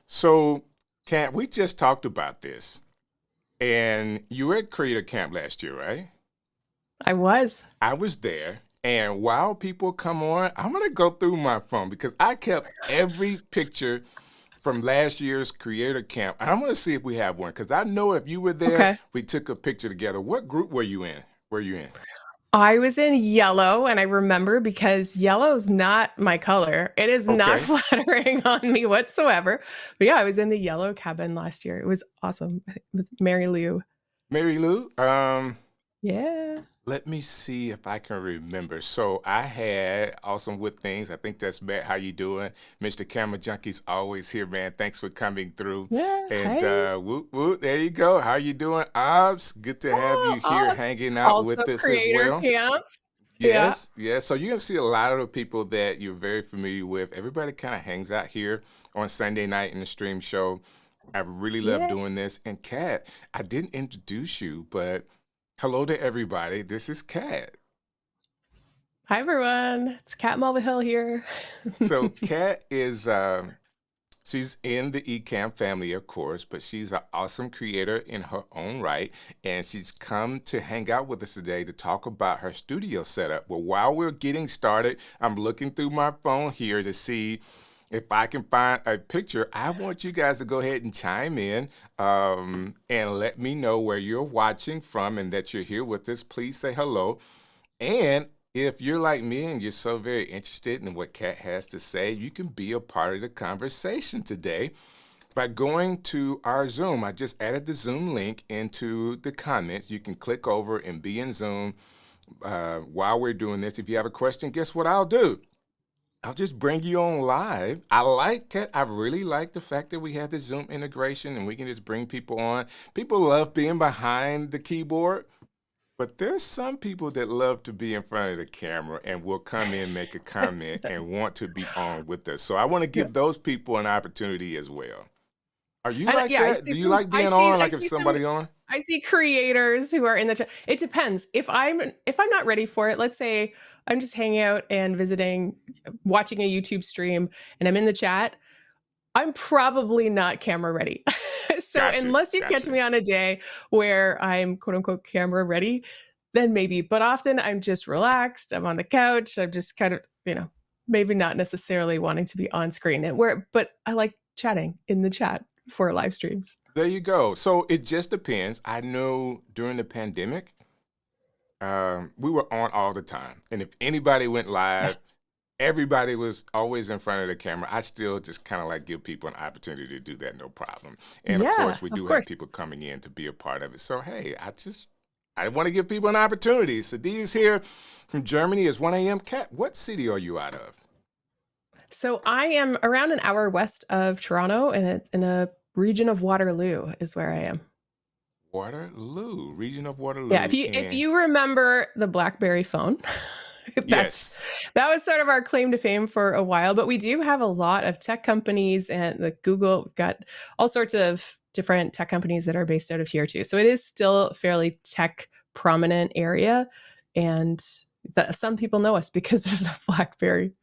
So, Kat, we just talked about this, and you were at Creator Camp last year, right? I was. I was there, and while people come on, I'm gonna go through my phone because I kept every picture from last year's Creator Camp, and I'm gonna see if we have one because I know if you were there, Okay. we took a picture together. What group were you in? Were you in? I was in yellow, and I remember because yellow is not my color. It is not Okay, flattering on me whatsoever. But yeah, I was in the yellow cabin last year. It was awesome with Mary Lou. Mary Lou. Yeah. Let me see if I can remember. So I had Awesome with Things. I think that's Matt. How you doing? Mr. Camera Junkie's always here, man. Thanks for coming through. Yeah. And Hey. whoop, whoop, there you go. How you doing? Ops, good to have Oh, you here awesome. hanging out Also with us as creator well. camp. Yeah. Yes, yes. So you're gonna see a lot of the people that you're very familiar with. Everybody kind of hangs out here on Sunday night in the stream show. I really love Yeah. doing this. And Kat, I didn't introduce you, but hello to everybody. This is Kat. Hi everyone. It's Kat Mulvihill here. So Kat is she's in the Ecamm family, of course, but she's an awesome creator in her own right, and she's come to hang out with us today to talk about her studio setup. Well, while we're getting started, I'm looking through my phone here to see if I can find a picture. I want you guys to go ahead and chime in and let me know where you're watching from and that you're here with us. Please say hello. And if you're like me and you're so very interested in what Kat has to say, you can be a part of the conversation today by going to our Zoom. I just added the Zoom link into the comments. You can click over and be in Zoom while we're doing this. If you have a question, guess what I'll do? I'll just bring you on live. I like it. I really like the fact that we have the Zoom integration and we can just bring people on. People love being behind the keyboard. But there's some people that love to be in front of the camera and will come in, make a comment, and want to be on with us. So I want to Yeah. give those people an opportunity as well. Are you like Yeah, that? Do you like being on? I Like if see some somebody on? I see creators who are in the chat. It depends. If I'm not ready for it, let's say I'm just hanging out and visiting, watching a YouTube stream, and I'm in the chat, I'm probably not camera ready. So Gotcha, unless you catch gotcha. me on a day where I'm quote unquote camera ready, then maybe. But often I'm just relaxed. I'm on the couch. I'm just kind of, maybe not necessarily wanting to be on screen. But I like chatting in the chat for live streams. There you go. So it just depends. I know during the pandemic, we were on all the time, and if anybody went live, everybody was always in front of the camera. I still just kind of like give people an opportunity to do that, no problem. And of Yeah, course, we of do have course. people coming in to be a part of it. So hey, I want to give people an opportunity. Sadi's here from Germany. It's 1 a.m. Kat, what city are you out of? So I am around an hour west of Toronto, in a region of Waterloo is where I am. Waterloo, region of Yeah, Waterloo. if And you remember the BlackBerry phone, yes, that was sort of our claim to fame for a while. But we do have a lot of tech companies, and the Google, we've got all sorts of different tech companies that are based out of here too. So it is still a fairly tech prominent area, and some people know us because of the BlackBerry.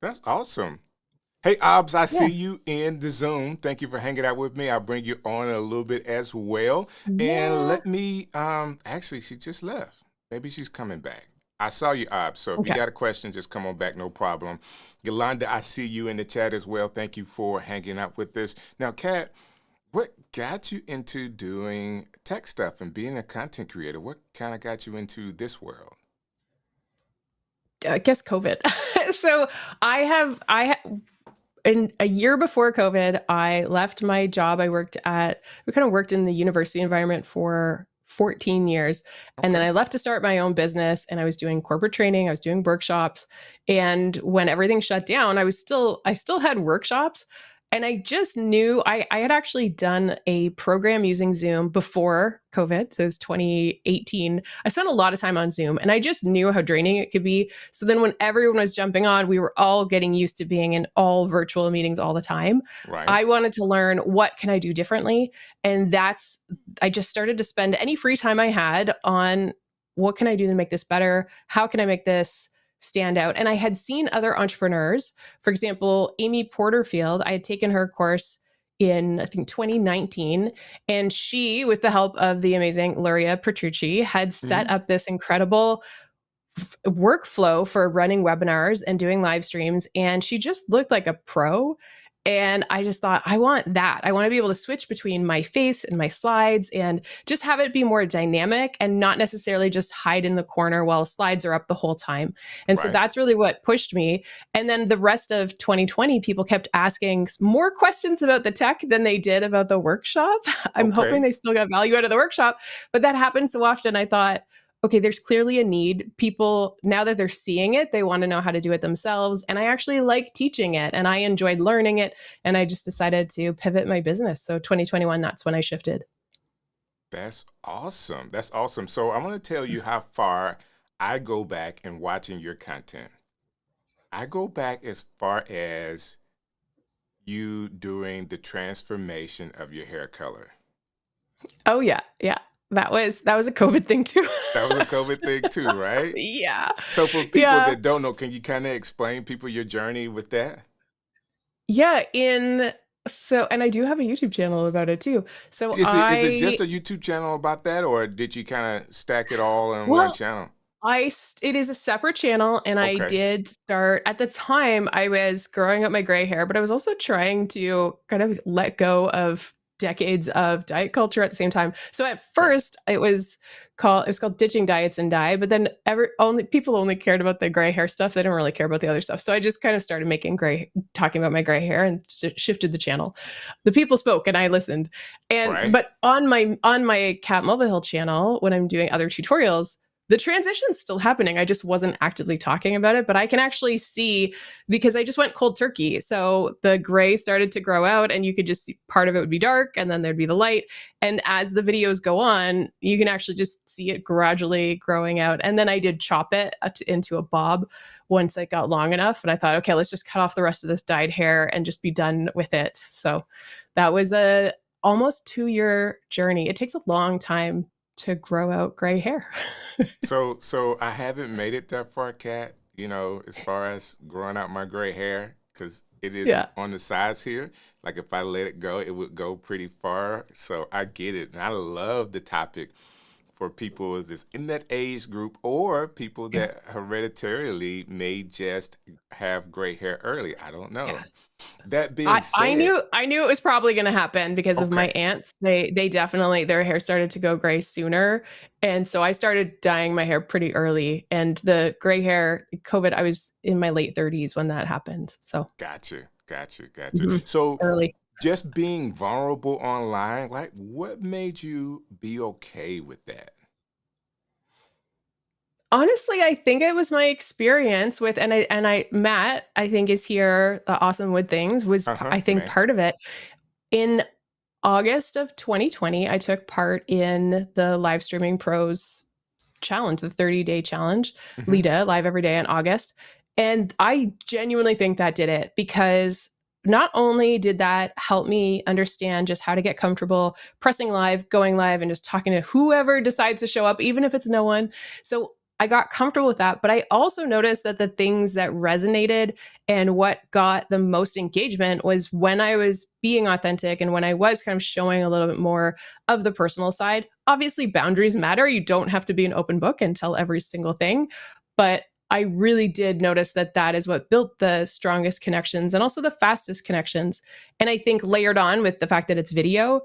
that's awesome. Hey, Obs, I see Yeah, you in the Zoom. Thank you for hanging out with me. I'll bring you on in a little bit as well. And yeah. let me, actually, she just left. Maybe she's coming back. I saw you, Obs. So if you Okay. got a question, just come on back, no problem. Yolanda, I see you in the chat as well. Thank you for hanging out with us. Now, Kat, what got you into doing tech stuff and being a content creator? What kind of got you into this world? I guess COVID. So in a year before COVID, I left my job. We kind of worked in the university environment for 14 years. And then Okay. I left to start my own business, and I was doing corporate training. I was doing workshops. And when everything shut down, I still had workshops. And I just knew I had actually done a program using Zoom before COVID. So it was 2018. I spent a lot of time on Zoom, and I just knew how draining it could be. So then when everyone was jumping on, we were all getting used to being in all virtual meetings all the time. Right. I wanted to learn, what can I do differently? And I just started to spend any free time I had on, what can I do to make this better? How can I make this stand out? And I had seen other entrepreneurs, for example, Amy Porterfield. I had taken her course in, I think, 2019. And she, with the help of the amazing Luria Petrucci, had set Mhm. up this incredible workflow for running webinars and doing live streams. And she just looked like a pro. And I just thought, I want that. I want to be able to switch between my face and my slides and just have it be more dynamic and not necessarily just hide in the corner while slides are up the whole time. And so Right. that's really what pushed me. And then the rest of 2020, people kept asking more questions about the tech than they did about the workshop. I'm hoping Okay. they still got value out of the workshop, but that happened so often. I thought, okay, there's clearly a need. People, now that they're seeing it, they want to know how to do it themselves. And I actually like teaching it and I enjoyed learning it. And I just decided to pivot my business. So 2021, that's when I shifted. That's awesome. That's awesome. So I want to tell you how far I go back in watching your content. I go back as far as you doing the transformation of your hair color. Oh yeah. Yeah. That was a COVID thing too. That was a COVID thing too, right? Yeah. So for people Yeah. that don't know, can you kind of explain people your journey with that? Yeah. And I do have a YouTube channel about it too. So Is it just a YouTube channel about that, or did you kind of stack it all in one well, channel? it is a separate channel, and I Okay. did start at the time. I was growing up my gray hair, but I was also trying to kind of let go of decades of diet culture at the same time. So at Okay. first, it was called ditching diets and dye, but then only people only cared about the gray hair stuff. They didn't really care about the other stuff. So I just kind of started talking about my gray hair and shifted the channel. The people spoke, and I listened. And Right. but on my Cat Mulvihill channel, when I'm doing other tutorials, the transition's still happening. I just wasn't actively talking about it, but I can actually see because I just went cold turkey. So the gray started to grow out, and you could just see part of it would be dark, and then there'd be the light. And as the videos go on, you can actually just see it gradually growing out. And then I did chop it into a bob once it got long enough. And I thought, okay, let's just cut off the rest of this dyed hair and just be done with it. So that was a almost 2-year journey. It takes a long time to grow out gray hair. So I haven't made it that far, Kat, as far as growing out my gray hair, because it is Yeah. on the sides here. Like if I let it go, it would go pretty far. So I get it. And I love the topic for people is this in that age group or people Yeah. that hereditarily may just have gray hair early. I don't Yeah. know. That being I said, knew it was probably going to happen because of my okay, aunts. They definitely their hair started to go gray sooner, and so I started dyeing my hair pretty early. And the gray hair, COVID, I was in my late 30s when that happened. So got you. mhm, So early. just being vulnerable online, like what made you be okay with that? Honestly, I think it was my experience with, and I Matt, I think is here. Awesome Wood Things was Uh-huh, I think man. part of it. In August of 2020, I took part in the Live Streaming Pros challenge, the 30-day challenge, Hmm. Lita, live every day in August. And I genuinely think that did it because not only did that help me understand just how to get comfortable pressing live, going live, and just talking to whoever decides to show up, even if it's no one. So I got comfortable with that. But I also noticed that the things that resonated and what got the most engagement was when I was being authentic and when I was kind of showing a little bit more of the personal side. Obviously, boundaries matter. You don't have to be an open book and tell every single thing. But I really did notice that that is what built the strongest connections and also the fastest connections. And I think layered on with the fact that it's video,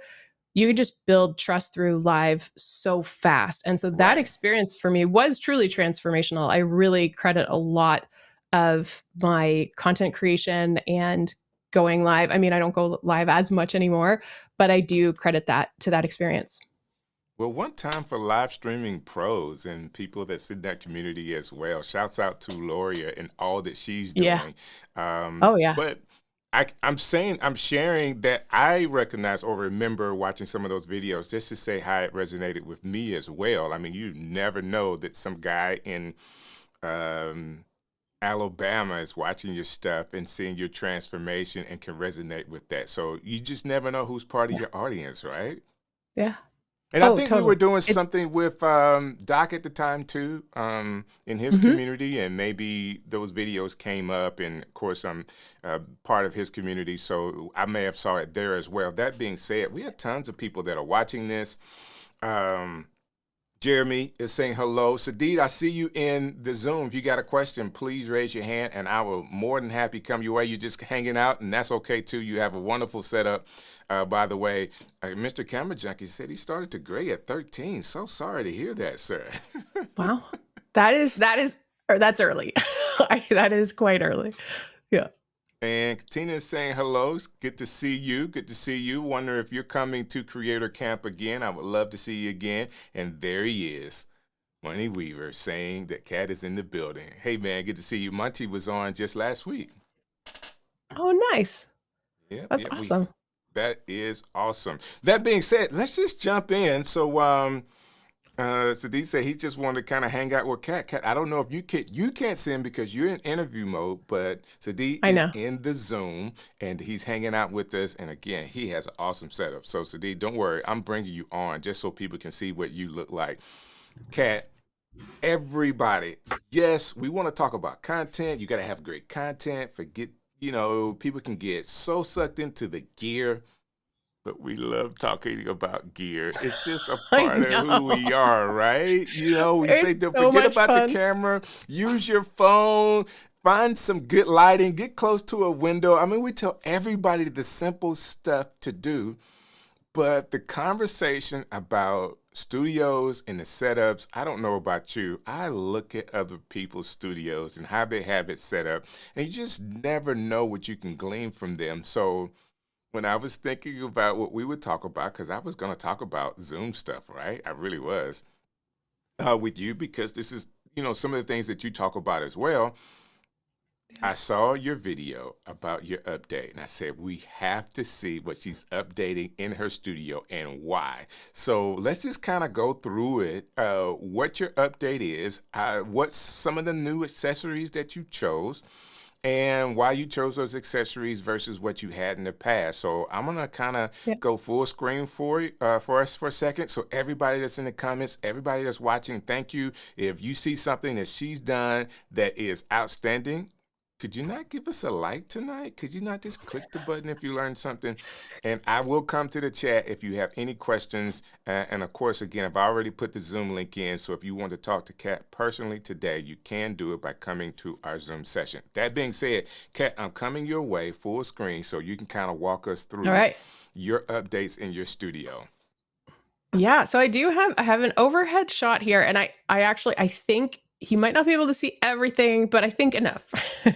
you can just build trust through live so fast. And so that Right. experience for me was truly transformational. I really credit a lot of my content creation and going live. I mean, I don't go live as much anymore, but I do credit that to that experience. Well, one time for live streaming pros and people that's in that community as well. Shouts out to Loria and all that she's Yeah. doing. Oh, yeah. But I'm sharing that I recognize or remember watching some of those videos just to say how it resonated with me as well. I mean, you never know that some guy in um, Alabama is watching your stuff and seeing your transformation and can resonate with that. So you just never know who's part of Yeah. your audience, right? Yeah. And I Oh, think we were totally. doing It's something with Doc at the time too, in his mhm. community, and maybe those videos came up. And of course, I'm part of his community, so I may have saw it there as well. That being said, we have tons of people that are watching this. Um, Jeremy is saying hello. Sadid, I see you in the Zoom. If you got a question, please raise your hand, and I will more than happy come your way. You're just hanging out, and that's okay too. You have a wonderful setup. By the way, Mr. Camera Junkie said he started to gray at 13. So sorry to hear that, sir. wow. That is or that's early. That is quite early. Yeah. And Tina is saying hello. It's good to see you. Good to see you. Wonder if you're coming to Creator Camp again. I would love to see you again. And there he is. Money Weaver saying that Cat is in the building. Hey man, good to see you. Munchie was on just last week. Oh, nice. Yep, That's yep. We awesome. That is awesome. That being said, let's just jump in. So Sadiq said he just wanted to kind of hang out with Cat. Cat, I don't know if you can't see him because you're in interview mode, but Sadiq I is know. in the Zoom and he's hanging out with us. And again, he has an awesome setup. So Sadiq, don't worry, I'm bringing you on just so people can see what you look like. Cat, everybody, yes, we want to talk about content. You got to have great content. Forget, people can get so sucked into the gear, but we love talking about gear. It's just a I part of who know. we are, right? We say, It's don't so forget much about the fun. camera, use your phone, find some good lighting, get close to a window. I mean, we tell everybody the simple stuff to do, but the conversation about studios and the setups, I don't know about you. I look at other people's studios and how they have it set up, and you just never know what you can glean from them. So when I was thinking about what we would talk about, because I was going to talk about Zoom stuff, right? I really was with you because this is, some of the things that you talk about as well. I saw your video about your update, and I said, we have to see what she's updating in her studio and why. So let's just kind of go through it, what your update is, what's some of the new accessories that you chose, and why you chose those accessories versus what you had in the past. So I'm gonna kind of Yeah. go full screen for us for a second. So everybody that's in the comments, everybody that's watching, thank you. If you see something that she's done that is outstanding, could you not give us a like tonight? Could you not just click the button if you learned something? And I will come to the chat if you have any questions. And of course, again, I've already put the Zoom link in. So if you want to talk to Kat personally today, you can do it by coming to our Zoom session. That being said, Kat, I'm coming your way full screen so you can kind of walk us All through right. your updates in your studio. Yeah, so I have an overhead shot here, and I think he might not be able to see everything, but I think enough.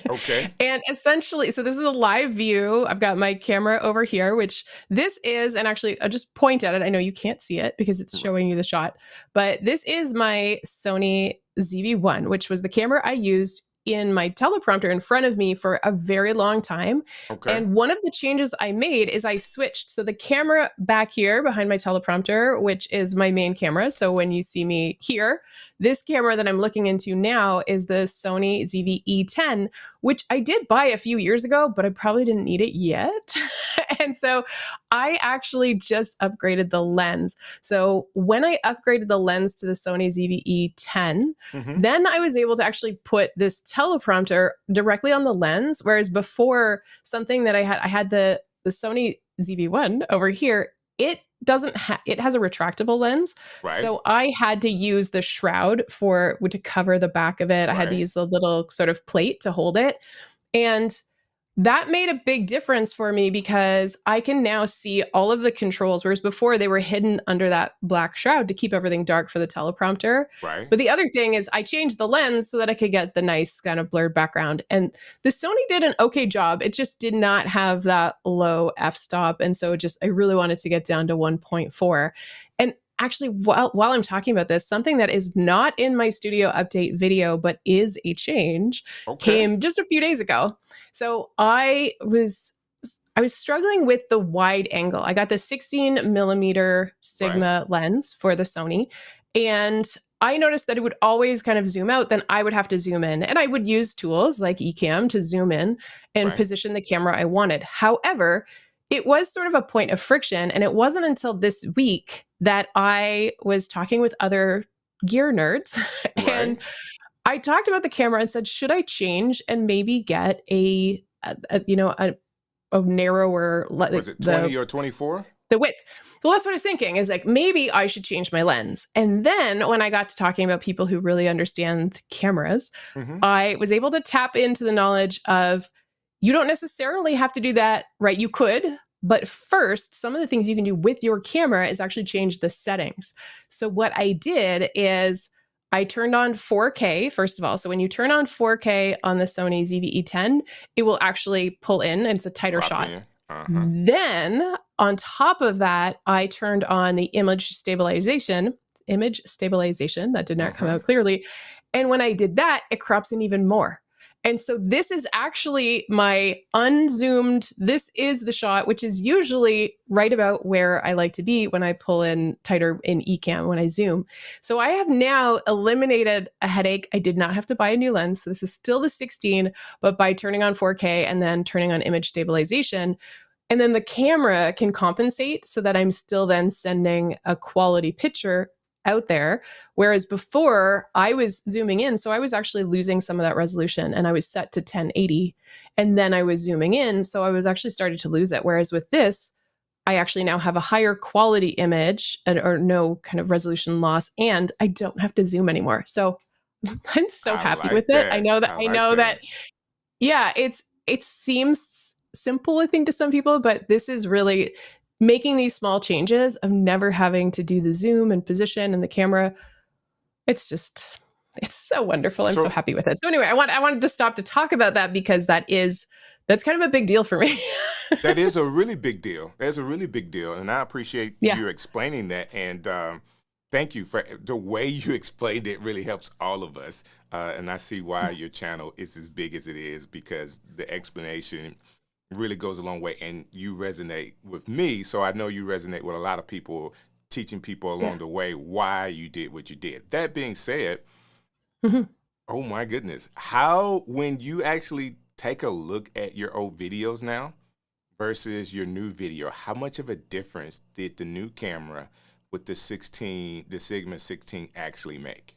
Okay. And essentially, so this is a live view. I've got my camera over here, which this is, and actually I'll just point at it. I know you can't see it because it's Right. showing you the shot, but this is my Sony ZV-1, which was the camera I used in my teleprompter in front of me for a very long time. Okay. And one of the changes I made is I switched. So the camera back here behind my teleprompter, which is my main camera. So when you see me here, this camera that I'm looking into now is the Sony ZV-E10, which I did buy a few years ago, but I probably didn't need it yet. And so I actually just upgraded the lens. So when I upgraded the lens to the Sony ZV-E10, Mm-hmm. then I was able to actually put this teleprompter directly on the lens. Whereas before, something that I had the Sony ZV-1 over here, it has a retractable lens. Right. So I had to use the shroud to cover the back of it. I had to Right. use the little sort of plate to hold it. And that made a big difference for me because I can now see all of the controls, whereas before they were hidden under that black shroud to keep everything dark for the teleprompter. Right. But the other thing is, I changed the lens so that I could get the nice kind of blurred background. And the Sony did an okay job. It just did not have that low f stop. And so I really wanted to get down to 1.4. And actually, while I'm talking about this, something that is not in my studio update video, but is a change, Okay. came just a few days ago. So I was struggling with the wide angle. I got the 16 millimeter Right. Sigma lens for the Sony, and I noticed that it would always kind of zoom out. Then I would have to zoom in, and I would use tools like Ecamm to zoom in and Right. position the camera I wanted. However, it was sort of a point of friction. And it wasn't until this week that I was talking with other gear nerds and Right. I talked about the camera and said, should I change and maybe get a narrower, Was like it 20 or 24? the width. Well, that's what I was thinking is like, maybe I should change my lens. And then when I got to talking about people who really understand cameras, Mm-hmm. I was able to tap into the knowledge of you don't necessarily have to do that, right? You could, but first, some of the things you can do with your camera is actually change the settings. So what I did is I turned on 4K, first of all. So when you turn on 4K on the Sony ZV-E10, it will actually pull in and it's a tighter Crop shot. in. Uh-huh. Then on top of that, I turned on the image stabilization. That did not come Uh-huh. out clearly. And when I did that, it crops in even more. And so this is actually my unzoomed, this is the shot, which is usually right about where I like to be when I pull in tighter in Ecamm when I zoom. So I have now eliminated a headache. I did not have to buy a new lens. So this is still the 16, but by turning on 4K and then turning on image stabilization, and then the camera can compensate so that I'm still then sending a quality picture out there. Whereas before I was zooming in, so I was actually losing some of that resolution and I was set to 1080 and then I was zooming in. So I was actually starting to lose it. Whereas with this, I actually now have a higher quality image or no kind of resolution loss and I don't have to zoom anymore. So I'm so I happy with like it. that. I I like know that that. yeah, it seems simple, I think, to some people, but this is really making these small changes of never having to do the zoom and position and the camera. It's just, it's so wonderful. I'm so So happy with it. So anyway, I wanted to stop to talk about that because that's kind of a big deal for me. that is a really big deal. That's a really big deal, and I appreciate Yeah. you explaining that. And thank you for the way you explained it. Really helps all of us. And I see why your channel is as big as it is because the explanation really goes a long way, and you resonate with me. So I know you resonate with a lot of people, teaching people Yeah. along the way why you did what you did. That being said, Mhm. oh my goodness, how when you actually take a look at your old videos now versus your new video, how much of a difference did the new camera with the Sigma 16 actually make?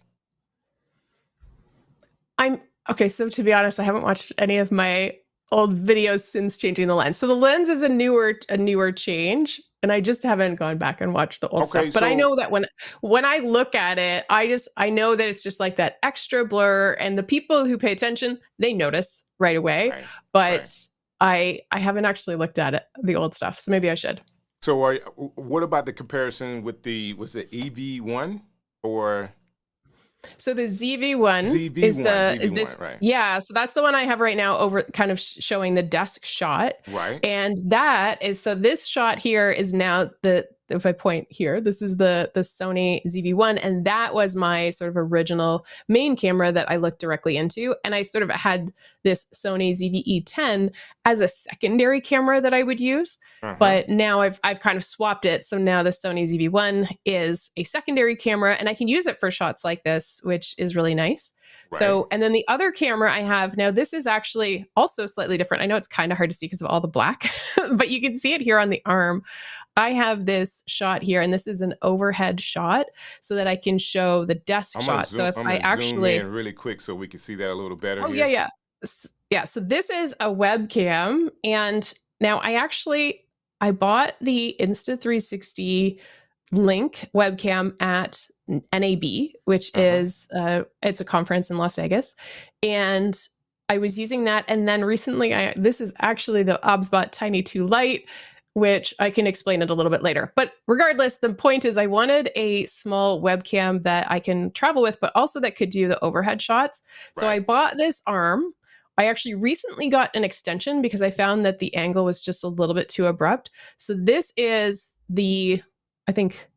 I'm okay. So to be honest, I haven't watched any of my old videos since changing the lens. So the lens is a newer change, and I just haven't gone back and watched the old Okay, stuff. But I so know that when I look at it, I know that it's just like that extra blur, and the people who pay attention they notice right away. right, right. But I haven't actually looked at it, the old stuff, so maybe I should. So what about the comparison with was it EV1 or So the ZV1 is ZV1? ZV1, this right, yeah, so that's the one I have right now over kind of showing the desk shot. right, And that is so this shot here is now the if I point here, this is the Sony ZV1 and that was my sort of original main camera that I looked directly into and I sort of had this Sony ZV-E10 as a secondary camera that I would use. uh-huh, But now I've kind of swapped it. So now the Sony ZV-1 is a secondary camera and I can use it for shots like this, which is really nice. right. So, and then the other camera I have now, this is actually also slightly different. I know it's kind of hard to see because of all the black, but you can see it here on the arm. I have this shot here, and this is an overhead shot so that I can show the desk shot. So if I'm I gonna zoom actually, in really quick so we can see that a little better oh, yeah, here. yeah. Yeah. So this is a webcam. And now I bought the Insta360 Link webcam at NAB, which Uh-huh. is it's a conference in Las Vegas, and I was using that. And then recently, this is actually the Obsbot Tiny 2 Lite, which I can explain it a little bit later. But regardless, the point is I wanted a small webcam that I can travel with, but also that could do the overhead shots. So I Right. bought this arm. I actually recently got an extension because I found that the angle was just a little bit too abrupt. So this is I think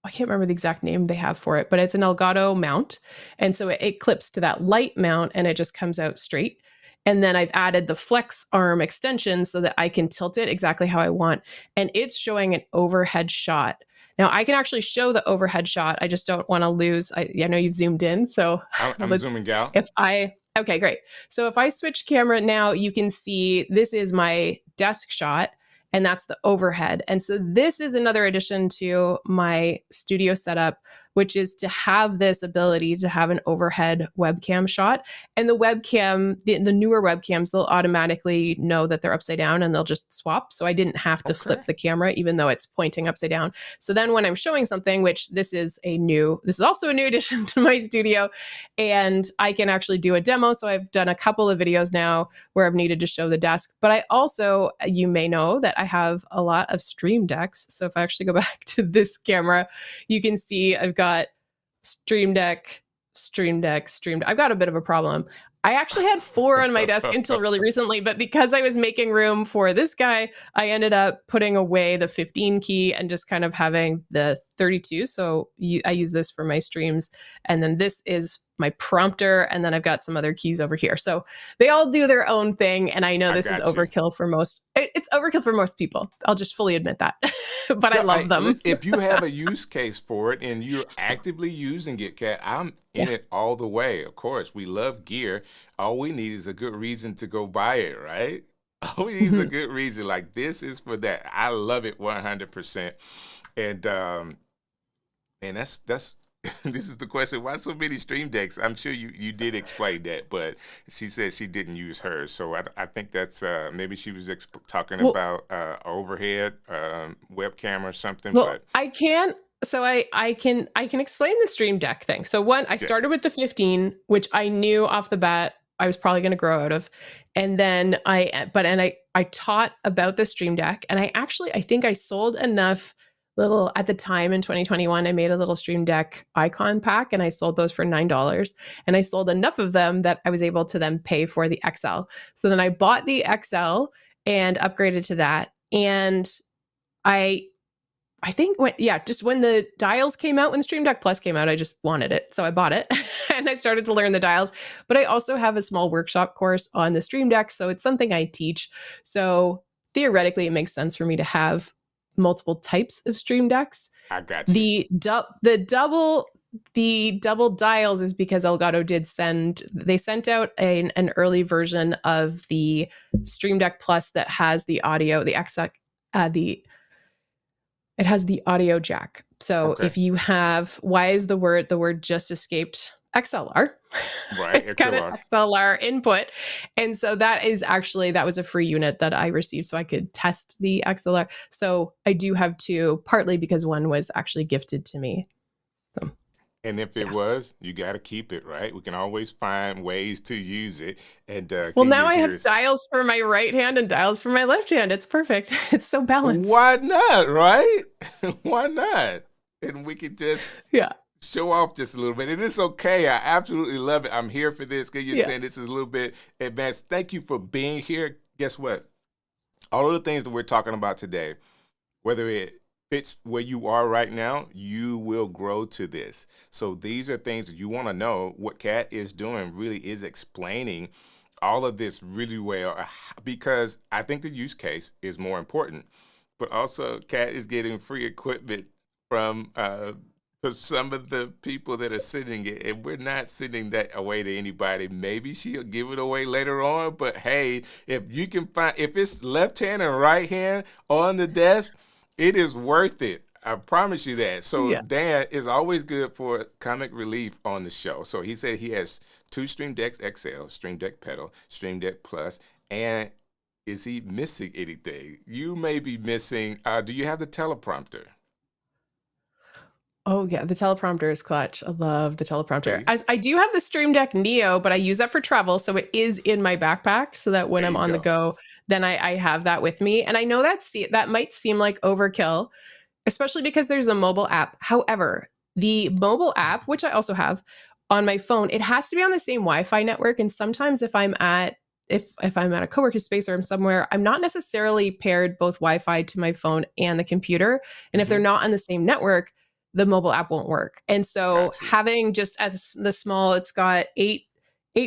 I can't remember the exact name they have for it, but it's an Elgato mount. And so it clips to that light mount and it just comes out straight. And then I've added the flex arm extension so that I can tilt it exactly how I want. And it's showing an overhead shot. Now I can actually show the overhead shot. I just don't want to lose. I know you've zoomed in. So I'm let's, zooming out. okay, great. So if I switch camera now, you can see this is my desk shot. and that's the overhead. And so this is another addition to my studio setup, which is to have this ability to have an overhead webcam shot. And the webcam, the newer webcams, they'll automatically know that they're upside down and they'll just swap. So I didn't have to Okay. flip the camera, even though it's pointing upside down. So then when I'm showing something, which this is also a new addition to my studio, and I can actually do a demo. So I've done a couple of videos now where I've needed to show the desk. But I also, you may know that I have a lot of Stream Decks. So if I actually go back to this camera, you can see I've got Stream Deck, Stream Deck, Stream Deck. I've got a bit of a problem. I actually had 4 on my desk until really recently, but because I was making room for this guy, I ended up putting away the 15 key and just kind of having the 32. So I use this for my streams. And then this is my prompter. And then I've got some other keys over here. So they all do their own thing. And I know I this is got you. overkill for most. It's overkill for most people. I'll just fully admit that. But I No, love them. if you have a use case for it and you're actively using it, Kat, I'm in Yeah. it all the way. Of course, we love gear. All we need is a good reason to go buy it, right? All we need is a Mhm. good reason. Like this is for that. I love it 100%. And that's this is the question. Why so many stream decks? I'm sure you did explain that, but she said she didn't use hers. So I think that's maybe she was talking Well, about overhead webcam or something. well, But I can. So I can explain the Stream Deck thing. So one, I yes, started with the 15, which I knew off the bat I was probably going to grow out of, and then I taught about the Stream Deck, and I think I sold enough little at the time in 2021. I made a little Stream Deck icon pack, and I sold those for $9, and I sold enough of them that I was able to then pay for the XL. So then I bought the XL and upgraded to that, and I I think just when the dials came out, when Stream Deck Plus came out, I just wanted it. So I bought it and I started to learn the dials. But I also have a small workshop course on the Stream Deck. So it's something I teach. So theoretically, it makes sense for me to have multiple types of Stream Decks. I got you. The double dials is because Elgato they sent out an early version of the Stream Deck Plus that has the audio, the it has the audio jack. So Okay, if you have, why is the word just escaped XLR? right, It's got an XLR. XLR input. And so that was a free unit that I received so I could test the XLR. So I do have 2, partly because one was actually gifted to me. So And if it yeah. was, you got to keep it, right? We can always find ways to use it. And Well, can you now I hear have us? dials for my right hand and dials for my left hand. It's perfect. It's so balanced. Why not, right? Why not? And we could just Yeah. show off just a little bit. And it's okay. I absolutely love it. I'm here for this. Because you're Yeah. saying this is a little bit advanced. Thank you for being here. Guess what? All of the things that we're talking about today, whether it fits where you are right now, you will grow to this. So these are things that you want to know. What Kat is doing really is explaining all of this really well because I think the use case is more important. But also, Kat is getting free equipment from for some of the people that are sending it, and we're not sending that away to anybody. Maybe she'll give it away later on, but hey, if you can find if it's left hand and right hand on the desk, it is worth it. I promise you that. So Yeah. Dan is always good for comic relief on the show. So he said he has 2 Stream Decks XL, Stream Deck Pedal, Stream Deck Plus, and is he missing anything? You may be missing. Do you have the teleprompter? Oh yeah, the teleprompter is clutch. I love the teleprompter. Okay, I do have the Stream Deck Neo, but I use that for travel, so it is in my backpack, so that when there I'm you on the go. go, then I have that with me. And I know that might seem like overkill, especially because there's a mobile app. However, the mobile app, which I also have on my phone, it has to be on the same Wi-Fi network. And sometimes if I'm at a coworking space or I'm somewhere, I'm not necessarily paired both Wi-Fi to my phone and the computer. And if they're Hmm. not on the same network, the mobile app won't work. And so Got you. having just as the small, it's got eight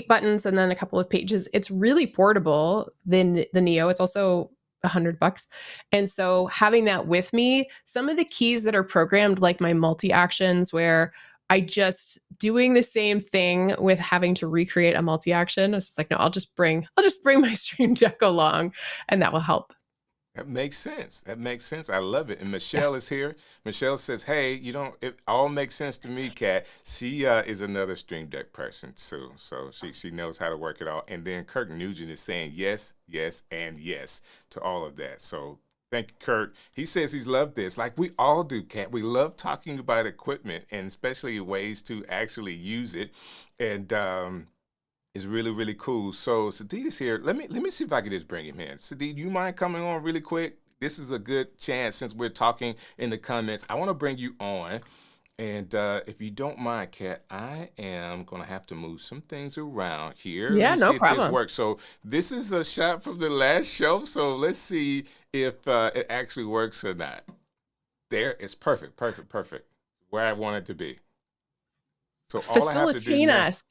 buttons and then a couple of pages. It's really portable than the Neo. It's also $100. And so having that with me, some of the keys that are programmed, like my multi actions, where I just doing the same thing with having to recreate a multi action. I was just like, no, I'll just bring my Stream Deck along, and that will help. That makes sense. That makes sense. I love it. And Michelle is here. Michelle says, "Hey, you don't. It all makes sense to me, Kat." She is another Stream Deck person too, so she knows how to work it all. And then Kirk Nugent is saying yes, yes, and yes to all of that. So thank you, Kirk. He says he's loved this, like we all do, Kat. We love talking about equipment and especially ways to actually use it. And is really really cool. So Sadid is here. Let me see if I can just bring him in. Sadid, you mind coming on really quick? This is a good chance since we're talking in the comments. I want to bring you on, and if you don't mind, Kat, I am gonna have to move some things around here. Let Yeah, me no see if this problem. works. So this is a shot from the last show. So let's see if it actually works or not. There, it's perfect, perfect, perfect. Where I want it to be. So all I have to do Facilitate now, us.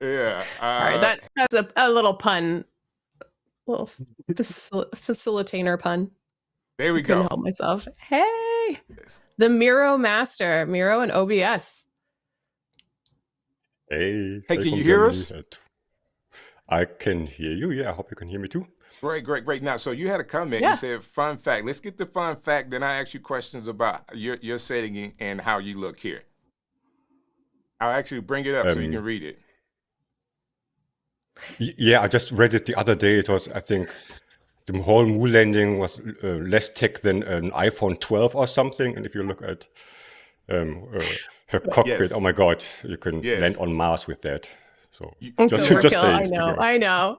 yeah. All right, that's a little pun, little facilitator pun. There I we couldn't go. help myself. Hey, Yes. the Miro Master, Miro and OBS. Hey, Hey, hey can from you hear Germany. us? I can hear you. Yeah, I hope you can hear me too. Great, great, great. Now, so you had a comment. You Yeah, said fun fact. Let's get the fun fact. Then I ask you questions about your setting and how you look here. I'll actually bring it up so you can Um, read it. yeah, I just read it the other day. It was, I think, the whole moon landing was less tech than an iPhone 12 or something. And if you look at um, uh, her cockpit, oh Yes, my God, you can land yes. on Mars with that. So it's You just have just overkill. say I it. know. I know.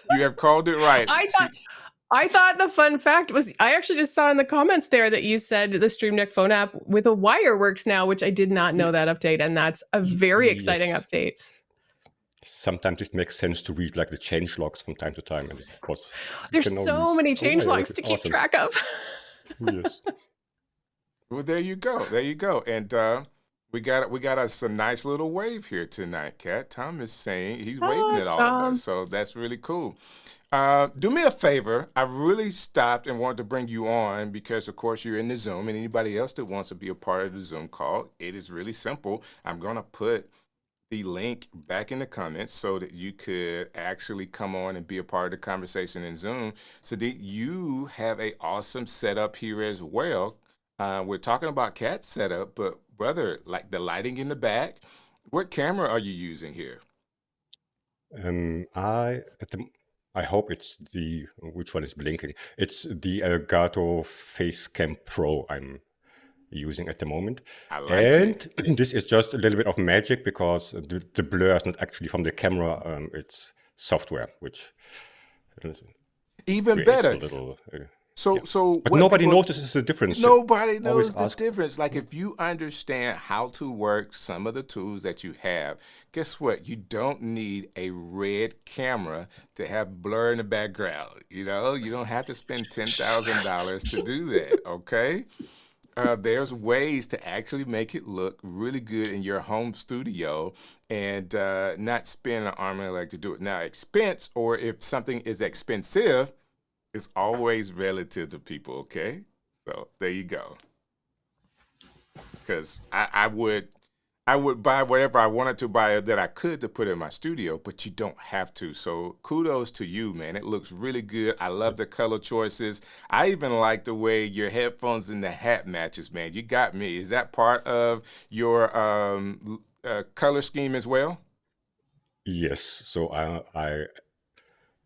you have called it right. I thought I thought the fun fact was I actually just saw in the comments there that you said the Stream Deck phone app with a wire works now, which I did not know Y- that update, and that's a very exciting yes, update. sometimes it makes sense to read like the change logs from time to time, and it was you There's can now so use many a wire, which changelogs is to keep awesome. track of. Yes. Well, there you go. There you go. And we got us a nice little wave here tonight, Kat. Tom is saying he's waving Oh, at all of us, Tom. so that's really cool. Do me a favor. I really stopped and wanted to bring you on because, of course, you're in the Zoom, and anybody else that wants to be a part of the Zoom call, it is really simple. I'm going to put the link back in the comments so that you could actually come on and be a part of the conversation in Zoom. So that you have a awesome setup here as well. We're talking about Cat setup, but brother, like the lighting in the back, what camera are you using here? I at the I hope it's the which one is blinking. It's the Elgato Facecam Pro I'm using at the moment, I like it. and this is just a little bit of magic because the blur is not actually from the camera. It's software which uh, Even creates a better. little So yeah. so But what nobody people notices the difference. They nobody always knows the ask. difference. Like if you understand how to work some of the tools that you have, guess what? You don't need a red camera to have blur in the background. You don't have to spend $10,000 to do that. Okay. There's ways to actually make it look really good in your home studio and not spend an arm and a leg to do it. Now, expense or if something is expensive, it's always relative to people, okay? So there you go. Because I would buy whatever I wanted to buy that I could to put in my studio, but you don't have to. So kudos to you, man. It looks really good. I love the color choices. I even like the way your headphones and the hat matches, man. You got me. Is that part of your color scheme as well? Yes, so I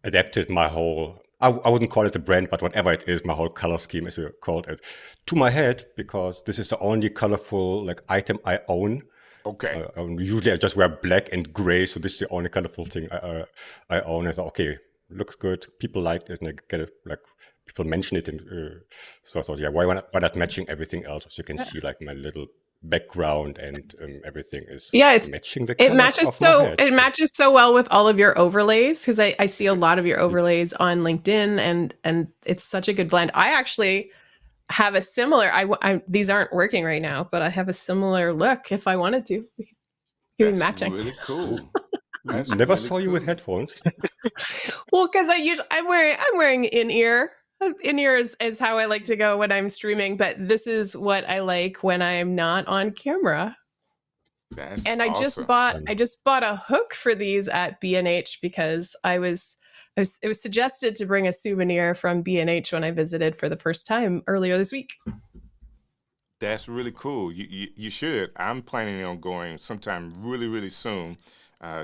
adapted my whole I wouldn't call it a brand, but whatever it is, my whole color scheme, as you called it, to my head because this is the only colorful like item I own. Okay. Usually I just wear black and gray, so this is the only colorful thing I own. I thought, okay, looks good. People like it, and I get it. Like people mention it, and so I thought, yeah, why not matching everything else? So you can see like my little background and everything is Yeah, matching the colors of my head. it matches so well with all of your overlays because I see a lot of your overlays on LinkedIn and it's such a good blend. I actually have a similar these aren't working right now, but I have a similar look if I wanted to. We could be That's matching. really Oh, cool. That's never really saw you with cool. headphones. Well, because I'm wearing in ear. In ear is how I like to go when I'm streaming, but this is what I like when I'm not on camera. That's And I just awesome. bought I just bought a hook for these at B&H because I was it was suggested to bring a souvenir from B&H when I visited for the first time earlier this week. That's really cool. You should. I'm planning on going sometime really, really soon,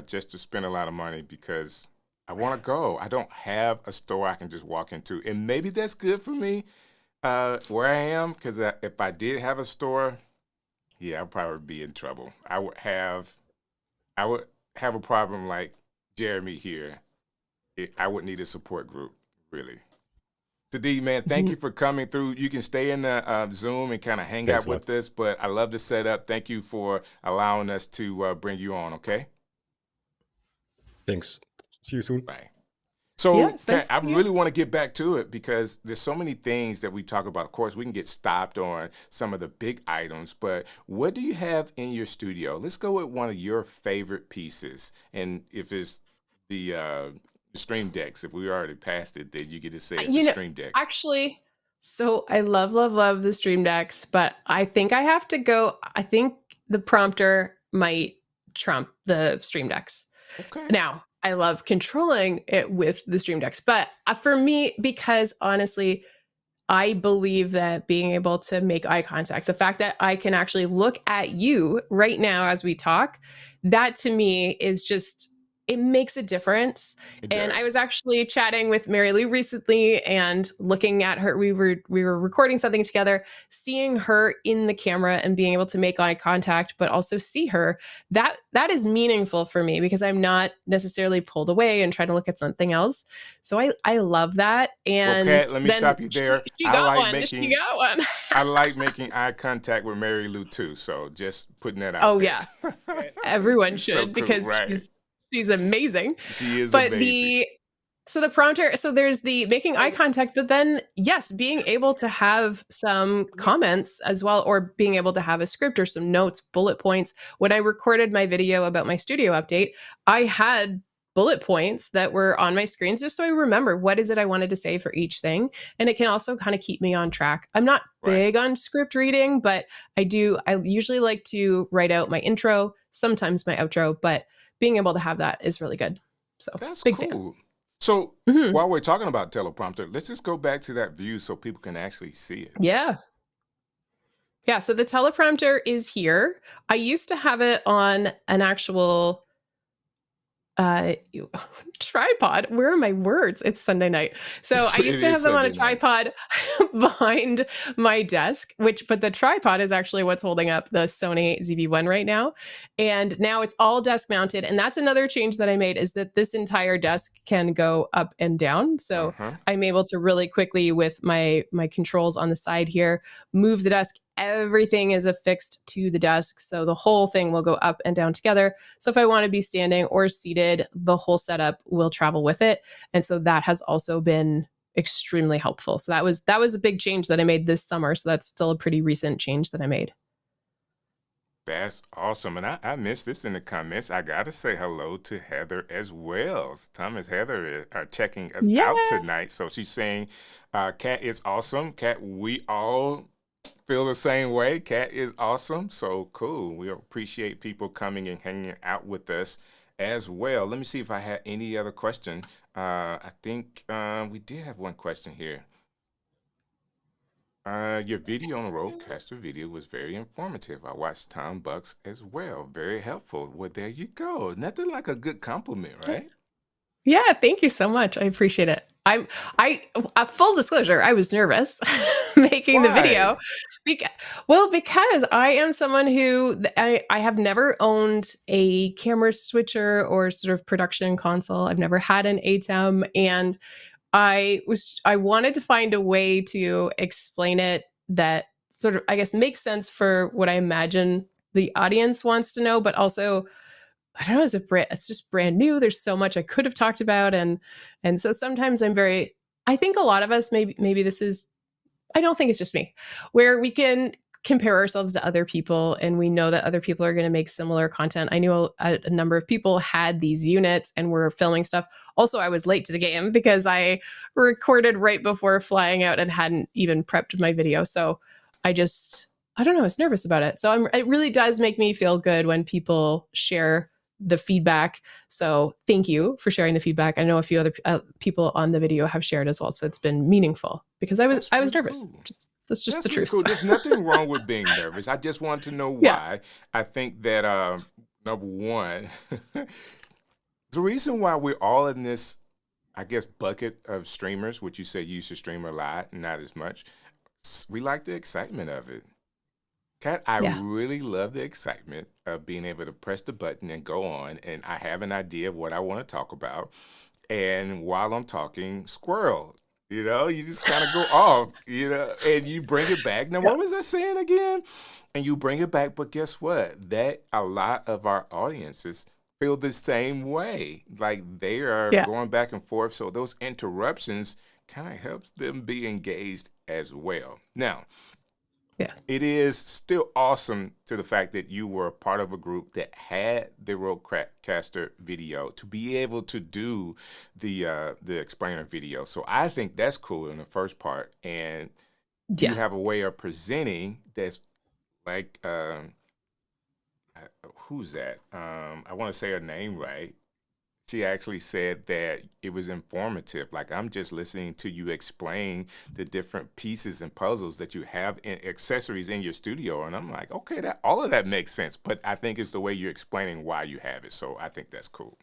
just to spend a lot of money because I want to go. I don't have a store I can just walk into, and maybe that's good for me where I am. Because if I did have a store, yeah, I'd probably be in trouble. I would have a problem like Jeremy here. I would need a support group, really. Sadi, man, thank you for coming through. You can stay in the Zoom and kind of hang Thanks out a lot. with us, but I love the setup. Thank you for allowing us to bring you on, okay? Thanks. See you soon. Bye. Yeah, So, it's Kat, nice I to meet really want to get back to it because there's so many things that we talk about. Of course, we can get stopped on some of the big items, but what do you have in your studio? Let's go with one of your favorite pieces. And if it's the Stream Decks, if we already passed it, then you get to say it's the you. Stream Decks. Actually, so I love the Stream Decks, but I think I have to go. I think the prompter might trump the Stream Decks. Okay. Now, I love controlling it with the Stream Decks, but for me, because honestly, I believe that being able to make eye contact, the fact that I can actually look at you right now as we talk, that to me is just, it makes a difference. It And I does. was actually chatting with Mary Lou recently and looking at her. We were recording something together, seeing her in the camera and being able to make eye contact, but also see her. That is meaningful for me because I'm not necessarily pulled away and trying to look at something else. So I love that. Well, And Kat, let me then stop you there. she got one. She got one. I like making eye contact with Mary Lou too. So just putting that out Oh there. yeah, everyone She's so should cool, because right? she's amazing. She is But amazing. the prompter, so there's the making eye contact, but then yes, being able to have some comments as well, or being able to have a script or some notes, bullet points. When I recorded my video about my studio update, I had bullet points that were on my screens just so I remember what is it I wanted to say for each thing. And it can also kind of keep me on track. I'm not Right. big on script reading, but I usually like to write out my intro, sometimes my outro, but being able to have that is really good. So That's big fan. cool. So Mhm. while we're talking about teleprompter, let's just go back to that view so people can actually see it. Yeah. Yeah. So the teleprompter is here. I used to have it on an actual tripod. Where are my words? It's Sunday night. So I It used to is have them on a Sunday night. tripod behind my desk, but the tripod is actually what's holding up the Sony ZV-1 right now. And now it's all desk mounted. And that's another change that I made is that this entire desk can go up and down. So Uh-huh. I'm able to really quickly with my controls on the side here, move the desk. Everything is affixed to the desk. So the whole thing will go up and down together. So if I want to be standing or seated, the whole setup will travel with it. And so that has also been extremely helpful. So that was a big change that I made this summer. So that's still a pretty recent change that I made. That's awesome. And I missed this in the comments. I got to say hello to Heather as well. Thomas, Heather are checking us out tonight. So she's saying, Kat is awesome. Kat, we all feel the same way. Kat is awesome. So cool. We appreciate people coming and hanging out with us as well. Let me see if I had any other question. I think we did have one question here. Your video on the Roadcaster video was very informative. I watched Tom Bucks as well. Very helpful. Well, there you go. Nothing like a good compliment, right? Yeah, thank you so much. I appreciate it. Full disclosure, I was nervous making the video. Because I am someone who I have never owned a camera switcher or sort of production console. I've never had an ATEM, and I wanted to find a way to explain it that sort of, I guess, makes sense for what I imagine the audience wants to know, but also I don't know, it's just brand new. There's so much I could have talked about. And so sometimes I think a lot of us, maybe this is, I don't think it's just me, where we can compare ourselves to other people and we know that other people are going to make similar content. I knew a number of people had these units and were filming stuff. Also, I was late to the game because I recorded right before flying out and hadn't even prepped my video. So I don't know, I was nervous about it. So it really does make me feel good when people share the feedback. So thank you for sharing the feedback. I know a few other people on the video have shared as well. So it's been meaningful because I was That's nervous. cool. That's just the That's really truth. cool. There's nothing wrong with being nervous. I just want to know Yeah. why. I think that number one, the reason why we're all in this, I guess, bucket of streamers, which you say you used to stream a lot, not as much. We like the excitement of it. Kat, I Yeah. really love the excitement of being able to press the button and go on, and I have an idea of what I want to talk about. And while I'm talking, squirrel, you just kind of go off, and you bring it back. Now, Yeah. what was I saying again? And you bring it back, but guess what? That a lot of our audiences feel the same way. Like they are Yeah. going back and forth. So those interruptions kind of helps them be engaged as well. Now, Yeah. it is still awesome to the fact that you were a part of a group that had the Roadcaster video to be able to do the explainer video. So I think that's cool in the first part, and you Yeah. have a way of presenting that's like who's that? I want to say her name right. She actually said that it was informative. Like I'm just listening to you explain the different pieces and puzzles that you have in accessories in your studio, and I'm like, okay, that all of that makes sense. But I think it's the way you're explaining why you have it. So I think that's cool.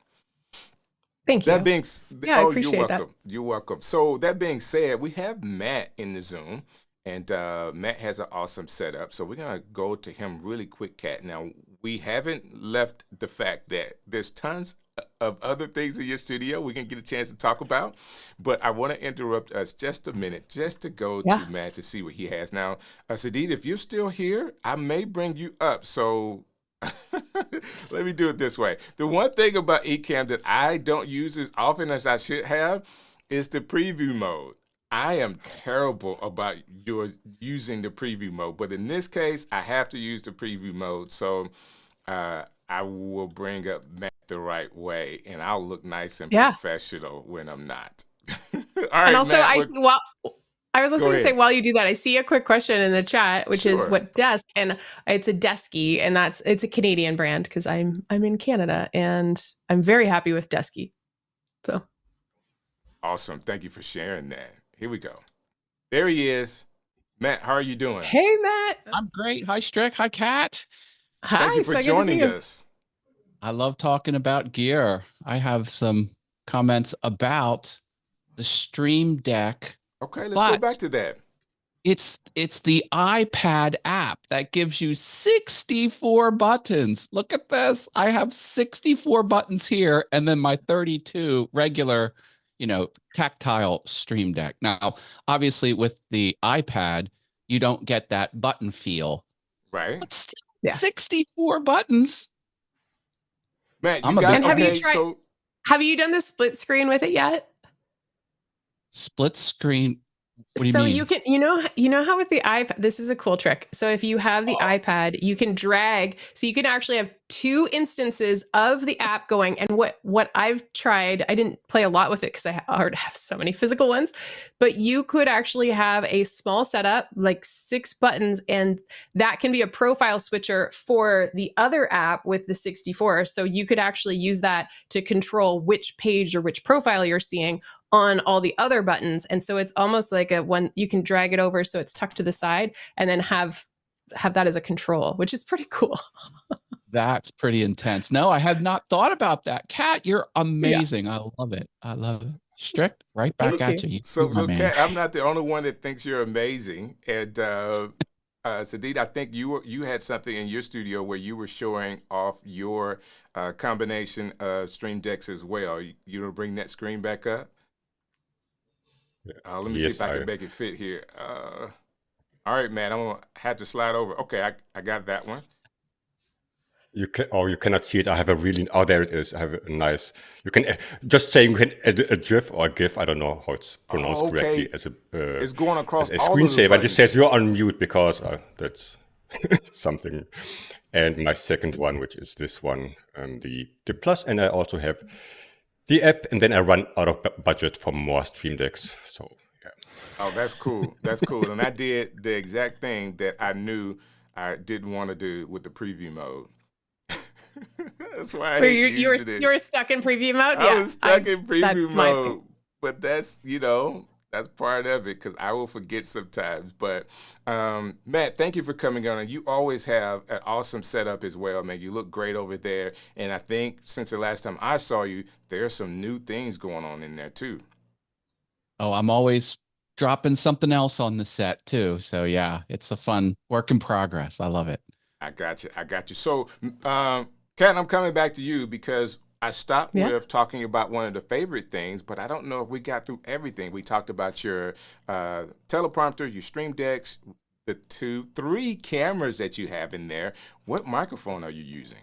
Thank you. That being, Yeah, I you're appreciate that. welcome. You're welcome. So that being said, we have Matt in the Zoom, and Matt has an awesome setup. So we're gonna go to him really quick, Kat. Now we haven't left the fact that there's tons of other things in your studio we can get a chance to talk about, but I want to interrupt us just a minute just to go Yeah. to Matt to see what he has. Now, Sadid, if you're still here, I may bring you up. So let me do it this way. The one thing about Ecamm that I don't use as often as I should have is the preview mode. I am terrible about using the preview mode, but in this case, I have to use the preview mode. So I will bring up Matt the right way, and I'll look nice and Yeah. professional when I'm not. All right, And also, Matt. I was Go listening to say ahead. while you do that, I see a quick question in the chat, which is Sure. what desk, and it's a Desky, and it's a Canadian brand because I'm in Canada, and I'm very happy with Desky. So Awesome. Thank you for sharing that. Here we go. There he is. Matt, how are you doing? hey, Matt. I'm great. Hi, Strick. Hi, Kat. Hi. Thank you for so good to see joining you. us. I love talking about gear. I have some comments about the Stream Deck. Okay, let's go But- back to that. It's the iPad app that gives you 64 buttons. Look at this. I have 64 buttons here, and then my 32 regular, tactile Stream Deck. Now, obviously, with the iPad, you don't get that button feel. Right. But still, Yeah. 64 buttons. Matt, I'm you a got big- And have you okay, tried- so Have you done the split screen with it yet? Split screen. What do you so mean? you can, you know how with the iPad, this is a cool trick. So if you have the iPad, you can drag, so you can actually have two instances of the app going. And what I've tried, I didn't play a lot with it because I already have so many physical ones, but you could actually have a small setup, like 6 buttons, and that can be a profile switcher for the other app with the 64. So you could actually use that to control which page or which profile you're seeing on all the other buttons. And so it's almost like you can drag it over so it's tucked to the side and then have that as a control, which is pretty cool. That's pretty intense. No, I had not thought about that. Kat, you're amazing. I love it. I love it. Strict, right back Thank at you. So, You're my man. Kat, I'm not the only one that thinks you're amazing. And Sadid, I think you had something in your studio where you were showing off your combination of Stream Decks as well. You want to bring that screen back up? Let me see Yes, if I can I- make it fit here. All right, man, I'm gonna have to slide over. Okay, I got that one. You cannot see it. I have a really, there it is. I have a nice, you can, just saying you can add a GIF or a GIF, I don't know how it's pronounced okay. correctly, as a It's going across as a all of the screensaver. It buttons. just says you're on mute because that's something. And my second one, which is this one, the Plus, and I also have the app, and then I run out of budget for more Stream Decks. So yeah. Oh, that's cool. That's cool. And I did the exact thing that I knew I didn't want to do with the preview mode. That's why I Where hate using you it. were stuck in preview mode? I Yeah, was stuck in that's preview my thing. mode, but that's, that's part of it because I will forget sometimes. But Matt, thank you for coming on. And you always have an awesome setup as well, man. You look great over there. And I think since the last time I saw you, there's some new things going on in there too. Oh, I'm always dropping something else on the set too. So yeah, it's a fun work in progress. I love it. I got you. I got you. So, Kat, I'm coming back to you because I stopped Yeah. with talking about one of the favorite things, but I don't know if we got through everything. We talked about your teleprompter, your stream decks, the 3 cameras that you have in there. What microphone are you using?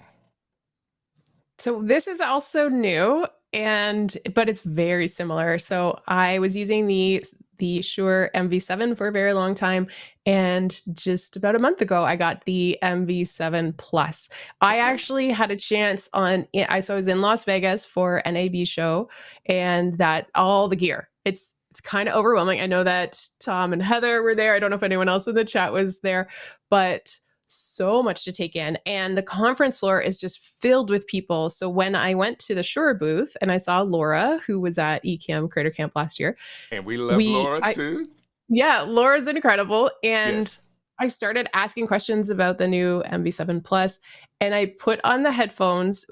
So this is also new, but it's very similar. So I was using the Shure MV7 for a very long time, and just about a month ago I got the MV7 Plus. I Okay. actually had a chance so I was in Las Vegas for NAB show, and that all the gear. It's kind of overwhelming. I know that Tom and Heather were there. I don't know if anyone else in the chat was there, but so much to take in, and the conference floor is just filled with people. So when I went to the Shure booth and I saw Laura, who was at Ecamm Creator Camp last year, And we love Laura too. yeah, Laura's incredible, and Yes. I started asking questions about the new MV7 Plus, and I put on the headphones.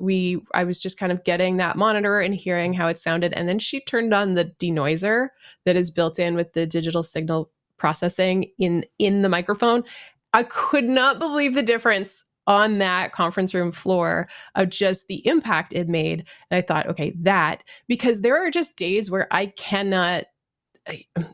I was just kind of getting that monitor and hearing how it sounded, and then she turned on the denoiser that is built in with the digital signal processing in the microphone. I could not believe the difference on that conference room floor of just the impact it made. And I thought, okay, because there are just days where I cannot,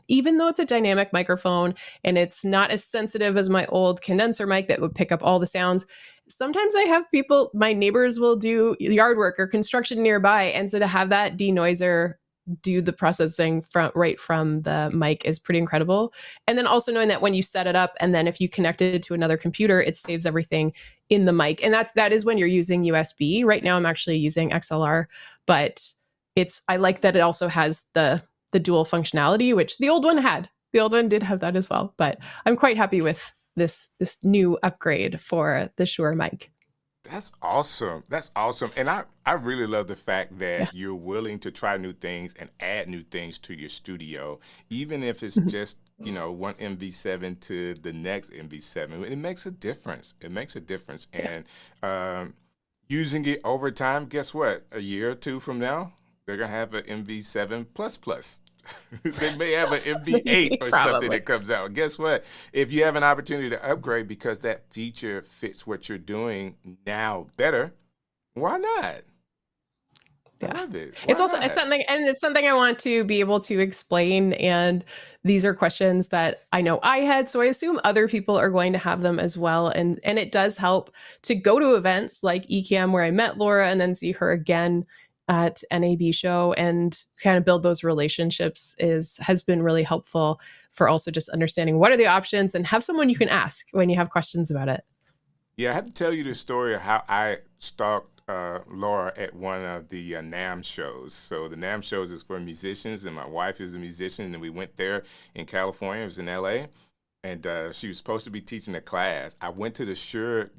even though it's a dynamic microphone and it's not as sensitive as my old condenser mic that would pick up all the sounds, sometimes I have my neighbors will do yard work or construction nearby. And so to have that denoiser do the processing right from the mic is pretty incredible. And then also knowing that when you set it up and then if you connect it to another computer, it saves everything in the mic. And that is when you're using USB. Right now I'm actually using XLR, but I like that it also has the dual functionality, which the old one had. The old one did have that as well, but I'm quite happy with this new upgrade for the Shure mic. That's awesome. That's awesome. And I really love the fact that Yeah. you're willing to try new things and add new things to your studio, even if it's just, one MV7 to the next MV7. It makes a difference. It makes a difference. And using it over time, guess what? A year or two from now, they're going to have an MV7 plus plus. They may have an MV8 or something Probably. that comes out. Guess what? If you have an opportunity to upgrade because that feature fits what you're doing now better, why not? I Yeah. love it. It's Why also not? it's something I want to be able to explain, and these are questions that I know I had, so I assume other people are going to have them as well. And it does help to go to events like Ecamm where I met Laura and then see her again at NAB show and kind of build those relationships has been really helpful for also just understanding what are the options and have someone you can ask when you have questions about it. Yeah, I have to tell you the story of how I stalked Laura at one of the NAMM shows. So the NAMM shows is for musicians, and my wife is a musician, and we went there in California. It was in LA, and she was supposed to be teaching a class. I went to the Shure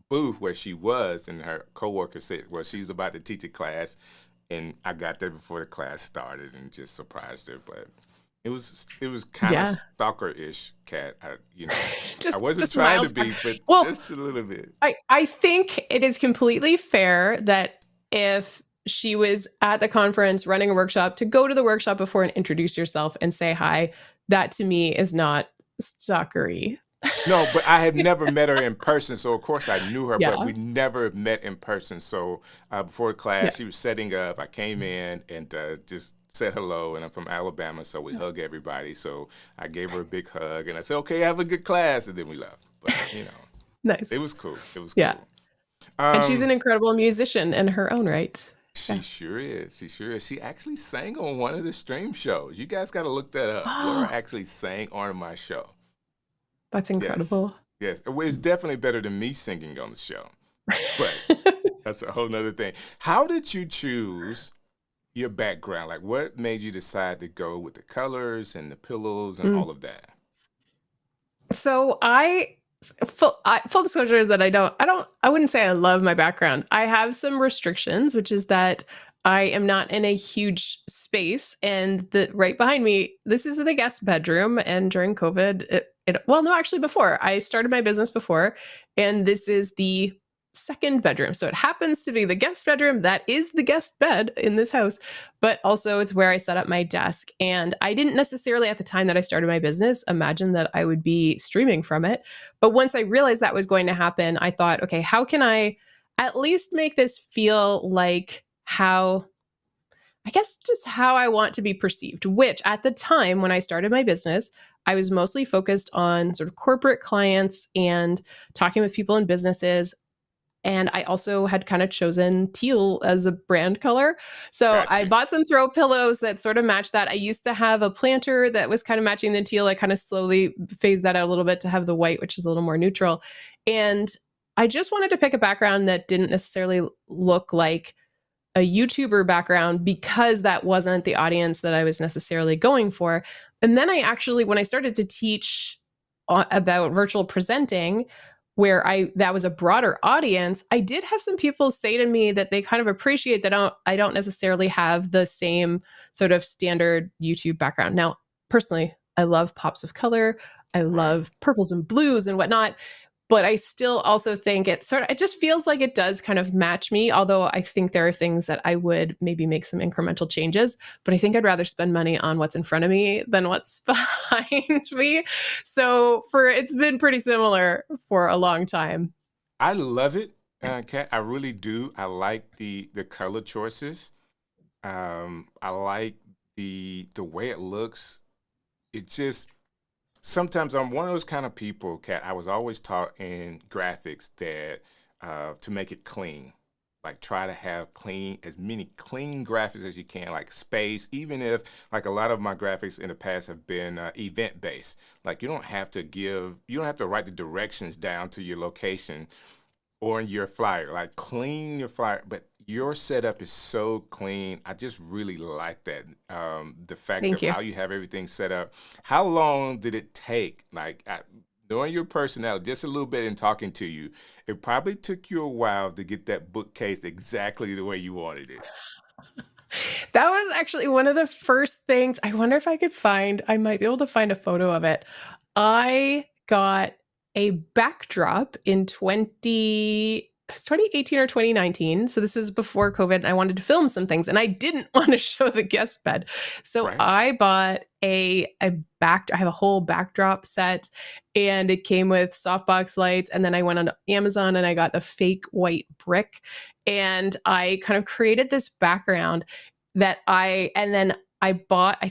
booth where she was, and her coworker said, well, she's about to teach a class, and I got there before the class started and just surprised her. But it was kind of stalker-ish, Kat. I wasn't just trying to be, but just a little bit. I think it is completely fair that if she was at the conference running a workshop, to go to the workshop before and introduce yourself and say hi, that to me is not stalkery. No, but I had never met her in person, so of course I knew her, but we never met in person. So before class, she was setting up. I came in and just said hello, and I'm from Alabama, so we hug everybody. So I gave her a big hug, and I said, "Okay, have a good class," and then we left. But nice. It was cool. It was cool. And she's an Um, incredible musician in her own right. She sure is. She sure is. She actually sang on one of the stream shows. You guys got to look that up. Laura actually sang on my show. That's incredible. Yes. It's definitely better than me singing on the show. But that's a whole nother thing. How did you choose your background? Like, what made you decide to go with the colors and the pillows and all of that? So I full disclosure is that I wouldn't say I love my background. I have some restrictions, which is that I am not in a huge space, and the right behind me, this is the guest bedroom. And during COVID, well, no, actually, before I started my business before, and this is the second bedroom. So it happens to be the guest bedroom. That is the guest bed in this house, but also it's where I set up my desk. And I didn't necessarily at the time that I started my business imagine that I would be streaming from it. But once I realized that was going to happen, I thought, okay, how can I at least make this feel like how, I guess, just how I want to be perceived, which at the time when I started my business, I was mostly focused on sort of corporate clients and talking with people in businesses. And I also had kind of chosen teal as a brand color. So I Gotcha. bought some throw pillows that sort of matched that. I used to have a planter that was kind of matching the teal. I kind of slowly phased that out a little bit to have the white, which is a little more neutral. And I just wanted to pick a background that didn't necessarily look like a YouTuber background because that wasn't the audience that I was necessarily going for. And then when I started to teach about virtual presenting, where that was a broader audience, I did have some people say to me that they kind of appreciate that I don't necessarily have the same sort of standard YouTube background. Now, personally, I love pops of color. I love purples and blues and whatnot. But I still also think it just feels like it does kind of match me. Although I think there are things that I would maybe make some incremental changes, but I think I'd rather spend money on what's in front of me than what's behind me. So it's been pretty similar for a long time. I love it, Kat. I really do. I like the color choices. I like the way it looks. It just sometimes I'm one of those kind of people, Kat. I was always taught in graphics that to make it clean, like try to have as many clean graphics as you can, like space. Even if like a lot of my graphics in the past have been event based, like you don't have to write the directions down to your location or in your flyer, like clean your flyer. But your setup is so clean. I just really like that. The fact Thank of you. how you have everything set up. How long did it take? Like knowing your personality just a little bit and talking to you, it probably took you a while to get that bookcase exactly the way you wanted it. That was actually one of the first things. I wonder if I might be able to find a photo of it. I got a backdrop in 2018 or 2019. So this is before COVID. And I wanted to film some things and I didn't want to show the guest bed. So Right. I bought I have a whole backdrop set and it came with softbox lights. And then I went on Amazon and I got the fake white brick and I kind of created this background I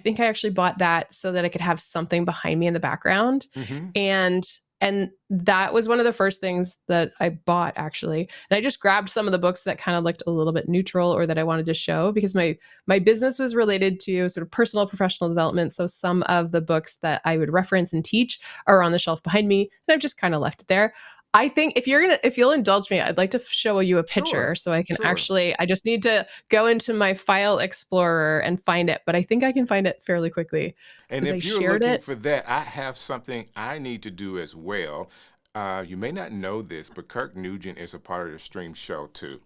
think I actually bought that so that I could have something behind me in the background. Mm-hmm. And that was one of the first things that I bought actually. And I just grabbed some of the books that kind of looked a little bit neutral or that I wanted to show because my business was related to sort of personal professional development. So some of the books that I would reference and teach are on the shelf behind me. And I've just kind of left it there. I think if you'll indulge me, I'd like to show you a picture Sure. so I can Sure. I just need to go into my file explorer and find it, but I think I can find it fairly quickly And because I if you're shared looking it. for that, I have something I need to do as well. You may not know this, but Kirk Nugent is a part of the stream show too.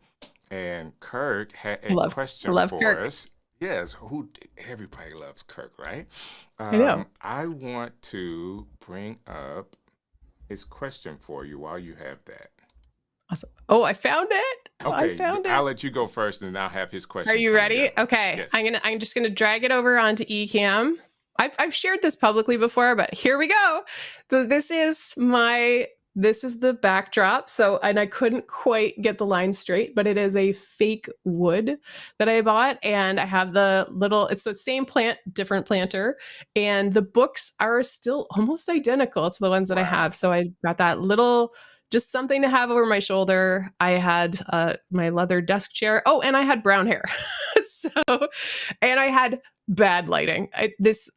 And Kirk had a I question love for Kirk. us. Yes, everybody loves Kirk, right? I know. I want to bring up his question for you while you have that. Awesome. Oh, I found it. I Okay, found I'll it. let you go first, and I'll have his Are question you coming ready? up. Okay. Yes. I'm just gonna drag it over onto Ecamm. I've shared this publicly before, but here we go. So this is the backdrop. So, and I couldn't quite get the line straight, but it is a fake wood that I bought. And I have it's the same plant, different planter. And the books are still almost identical to the ones that I Wow. have. So I got that just something to have over my shoulder. I had my leather desk chair. Oh, and I had brown hair. And I had bad lighting.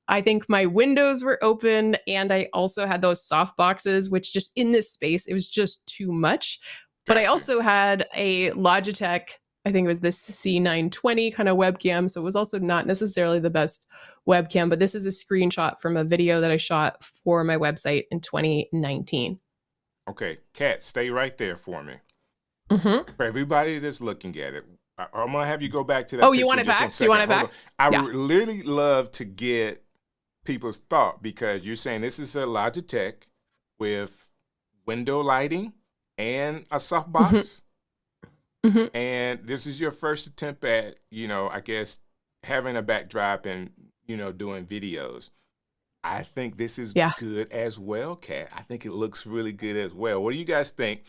I think my windows were open and I also had those soft boxes, which just in this space, it was just too much. But I Gotcha. also had a Logitech, I think it was this C920 kind of webcam. So it was also not necessarily the best webcam, but this is a screenshot from a video that I shot for my website in 2019. Okay, Kat, stay right there for me. Mm-hmm. For everybody that's looking at it, I'm gonna have you go back to that Oh, you picture want in it just one back? Do you want second. it Hold on. back? I Yeah. would really love to get people's thought because you're saying this is a Logitech with window lighting and a softbox, Mm-hmm. and this is your first attempt at, I guess having a backdrop and doing videos. I think this is Yeah. good as well, Kat. I think it looks really good as well. What do you guys think?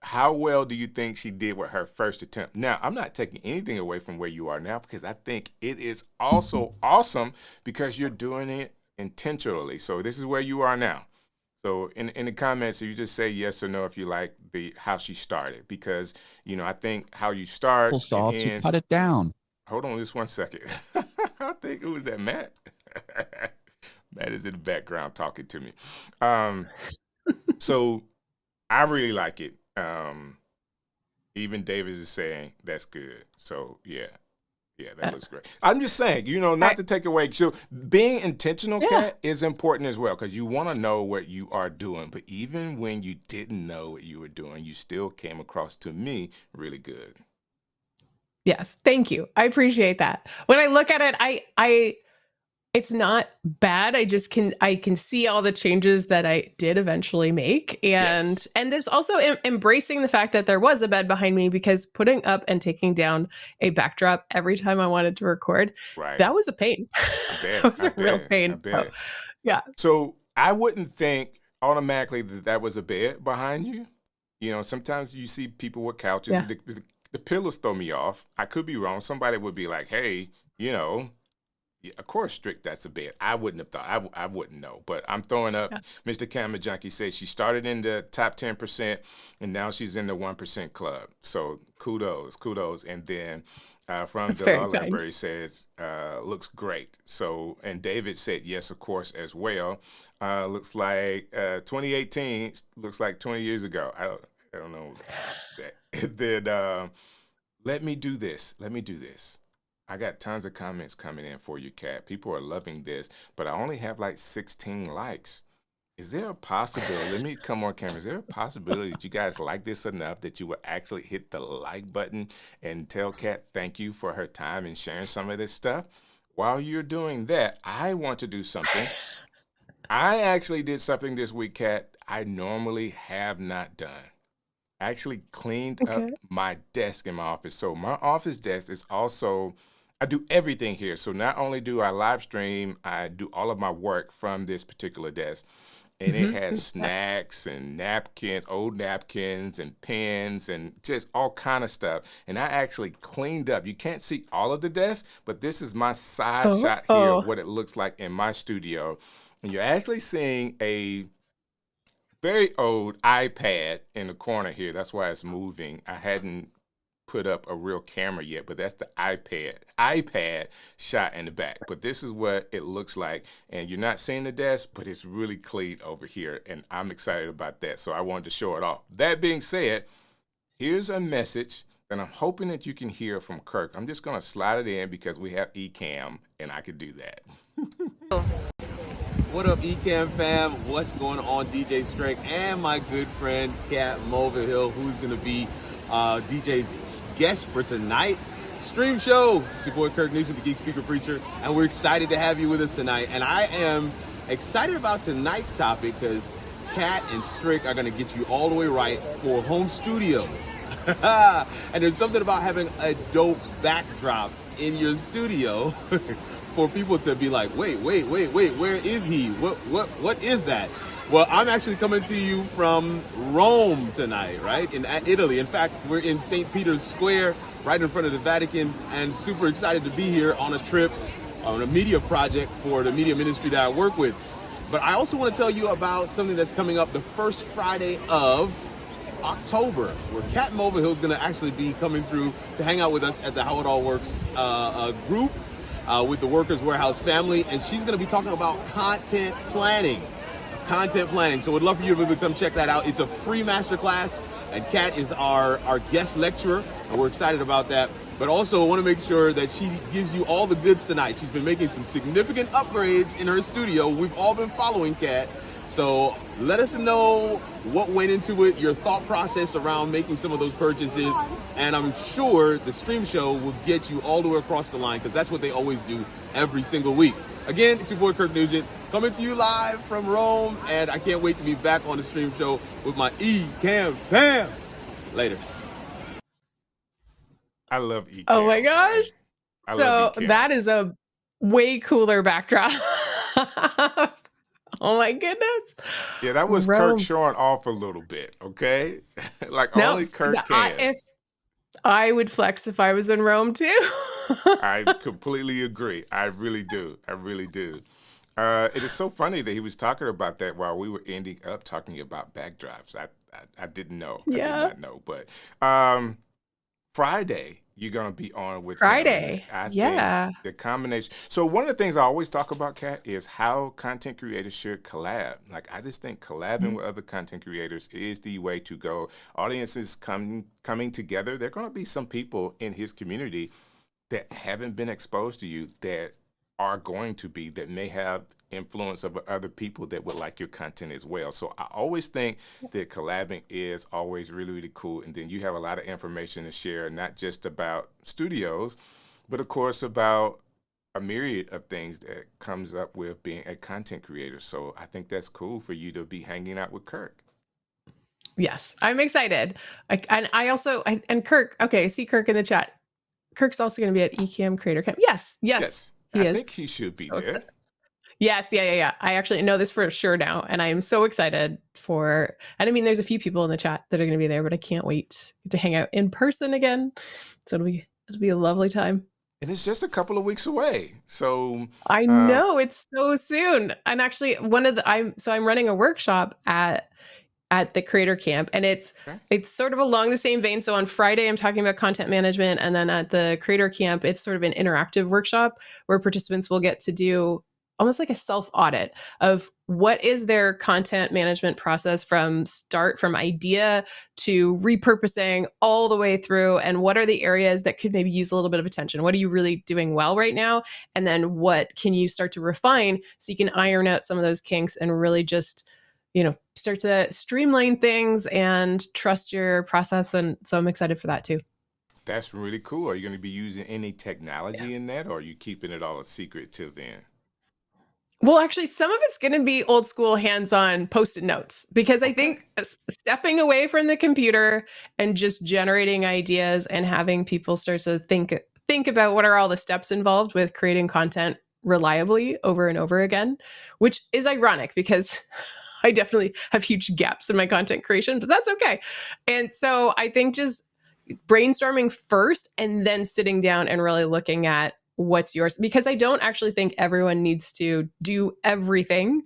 How well do you think she did with her first attempt? Now, I'm not taking anything away from where you are now because I think it is also awesome because you're doing it intentionally. So this is where you are now. So in the comments, you just say yes or no if you like how she started because I think how you start Saw to and cut it down. hold on just one second. I think it was that Matt. Matt is in the background talking to me. So I really like it. Even Davis is saying that's good. So yeah, that looks great. I'm just saying, not to take away. So being intentional, Kat, is important as well because you want to know what you are doing. But even when you didn't know what you were doing, you still came across to me really good. Yes, thank you. I appreciate that. When I look at it, I it's not bad. I can see all the changes that I did eventually make. Yes. And there's also embracing the fact that there was a bed behind me because putting up and taking down a backdrop every time I wanted to record, Right. that was a pain. I bet. That was I a real bet. pain. I bet. So, yeah. So I wouldn't think automatically that was a bed behind you. Sometimes you see people with couches. Yeah. The pillows throw me off. I could be wrong. Somebody would be like, hey, yeah, of course, Strick, that's a bed. I wouldn't have thought. I wouldn't know. But I'm throwing up. Yeah. Mr. Camera Junkie says she started in the top 10%, and now she's in the 1% club. So kudos. And then from That's the very Law kind. Library says, looks great. So, and David said yes, of course, as well. Looks like 2018 looks like 20 years ago. I don't know that. Then let me do this. I got tons of comments coming in for you, Kat. People are loving this, but I only have like 16 likes. Is there a possibility? Let me come on camera. Is there a possibility that you guys like this enough that you would actually hit the like button and tell Kat thank you for her time and sharing some of this stuff? While you're doing that, I want to do something. I actually did something this week, Kat, I normally have not done. I actually cleaned up my desk in my office. So my office desk is also, I do everything here. So not only do I live stream, I do all of my work from this particular desk. And it has snacks and napkins, old napkins and pens and just all kind of stuff. And I actually cleaned up. You can't see all of the desk, but this is my side shot here of what it looks like in my studio. And you're actually seeing a very old iPad in the corner here. That's why it's moving. I hadn't put up a real camera yet, but that's the iPad shot in the back. But this is what it looks like. And you're not seeing the desk, but it's really clean over here. And I'm excited about that. So I wanted to show it off. That being said, here's a message that I'm hoping that you can hear from Kirk. I'm just going to slide it in because we have Ecamm and I could do that. What up, Ecamm fam? What's going on, DJ Strick and my good friend Kat Mulvihill, who's going to be DJ's guest for tonight stream show. It's your boy Kirk Nugent, the Geek Speaker Preacher, and we're excited to have you with us tonight. And I am excited about tonight's topic because Kat and Strick are going to get you all the way right for home studios. And there's something about having a dope backdrop in your studio for people to be like, wait, where is he? What is that? Well, I'm actually coming to you from Rome tonight, right? In Italy. In fact, we're in St. Peter's Square, right in front of the Vatican, and super excited to be here on a trip, on a media project for the media ministry that I work with. But I also want to tell you about something that's coming up the first Friday of October, where Kat Mulvihill is going to actually be coming through to hang out with us at the How It All Works group with the Workers Warehouse family, and she's going to be talking about content planning. So we'd love for you to come check that out. It's a free masterclass, and Kat is our guest lecturer, and we're excited about that. But also want to make sure that she gives you all the goods tonight. She's been making some significant upgrades in her studio. We've all been following Kat. So let us know what went into it, your thought process around making some of those purchases, and I'm sure the stream show will get you all the way across the line, because that's what they always do every single week. Again, it's your boy Kirk Nugent coming to you live from Rome, and I can't wait to be back on the stream show with my Ecamm fam. Later. I love Ecamm. Oh my gosh. I So love Ecamm. that is a way cooler backdrop. Oh my goodness. Yeah, that was Rome. Kirk showing off a little bit, okay? Like No, only Kirk can. if I would flex if I was in Rome too. I completely agree. I really do. I really do. It is so funny that he was talking about that while we were ending up talking about backdrops. I didn't know. Yeah. I did not know. But Friday, you're going to be on with him. Friday. I Yeah. think the combination. So one of the things I always talk about, Kat, is how content creators should collab. Like, I just think collabing with other content creators is the way to go. Audiences coming together. There are going to be some people in his community that haven't been exposed to you that are going to be, that may have influence of other people that would like your content as well. So I always think that collabing is always really, really cool. And then you have a lot of information to share, not just about studios, but of course about a myriad of things that comes up with being a content creator. So I think that's cool for you to be hanging out with Kirk. Yes, I'm excited. And Kirk, okay, I see Kirk in the chat. Kirk's also going to be at Ecamm Creator Camp. Yes, he I is. think he should be So there. excited. Yes, yeah. I actually know this for sure now, and I am so excited for. And I mean, there's a few people in the chat that are going to be there, but I can't wait to hang out in person again. So it'll be a lovely time. And it's just a couple of weeks away. So I know it's so soon. And actually, I'm running a workshop at the Creator Camp, and it's sort of along the same vein. So on Friday, I'm talking about content management, and then at the Creator Camp, it's sort of an interactive workshop where participants will get to do almost like a self-audit of what is their content management process from idea to repurposing all the way through, and what are the areas that could maybe use a little bit of attention? What are you really doing well right now? And then what can you start to refine so you can iron out some of those kinks and really just start to streamline things and trust your process. And so I'm excited for that too. That's really cool. Are you going to be using any technology in that, or are you keeping it all a secret till then? Well, actually, some of it's going to be old school hands-on Post-it notes, because I think stepping away from the computer and just generating ideas and having people start to think about what are all the steps involved with creating content reliably over and over again, which is ironic because I definitely have huge gaps in my content creation, but that's okay. And so I think just brainstorming first and then sitting down and really looking at what's yours, because I don't actually think everyone needs to do everything.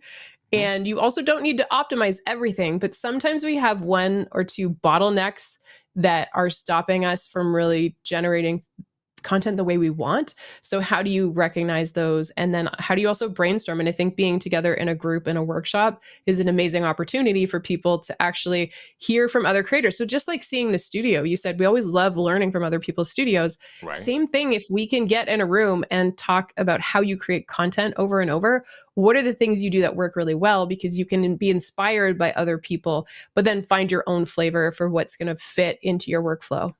And you also don't need to optimize everything, but sometimes we have one or two bottlenecks that are stopping us from really generating content the way we want. So how do you recognize those? And then how do you also brainstorm? And I think being together in a group in a workshop is an amazing opportunity for people to actually hear from other creators. So just like seeing the studio, you said we always love learning from other people's studios. Right. Same thing, if we can get in a room and talk about how you create content over and over, what are the things you do that work really well? Because you can be inspired by other people, but then find your own flavor for what's going to fit into your workflow.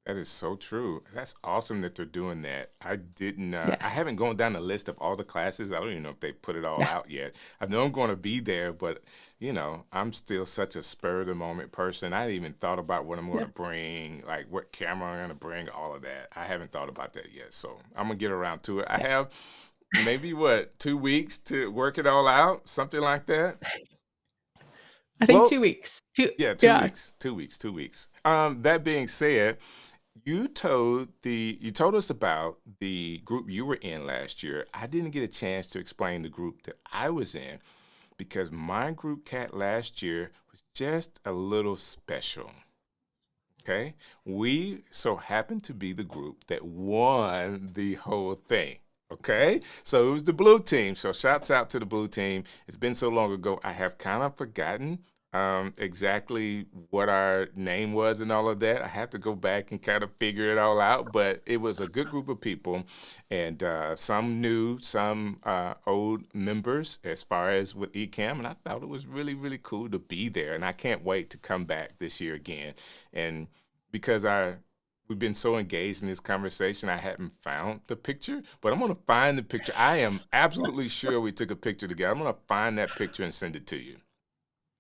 That is so true. That's awesome that they're doing that. I didn't, I haven't gone down the list of all the classes. I don't even know if they put it all out yet. I know I'm going to be there, but I'm still such a spur of the moment person. I hadn't even thought about what I'm going to bring, like what camera I'm going to bring, all of that. I haven't thought about that yet. So I'm going to get around to it. I have maybe 2 weeks to work it all out, something like that. I think 2 weeks. 2 weeks. 2 weeks. 2 weeks. That being said, you told us about the group you were in last year. I didn't get a chance to explain the group that I was in, because my group, Kat, last year was just a little special. Okay? We so happened to be the group that won the whole thing. Okay? So it was the blue team. So shouts out to the blue team. It's been so long ago, I have kind of forgotten exactly what our name was and all of that. I have to go back and kind of figure it all out, but it was a good group of people, and some new, some old members as far as with Ecamm, and I thought it was really, really cool to be there, and I can't wait to come back this year again. And because we've been so engaged in this conversation, I hadn't found the picture, but I'm gonna find the picture. I am absolutely sure we took a picture together. I'm gonna find that picture and send it to you.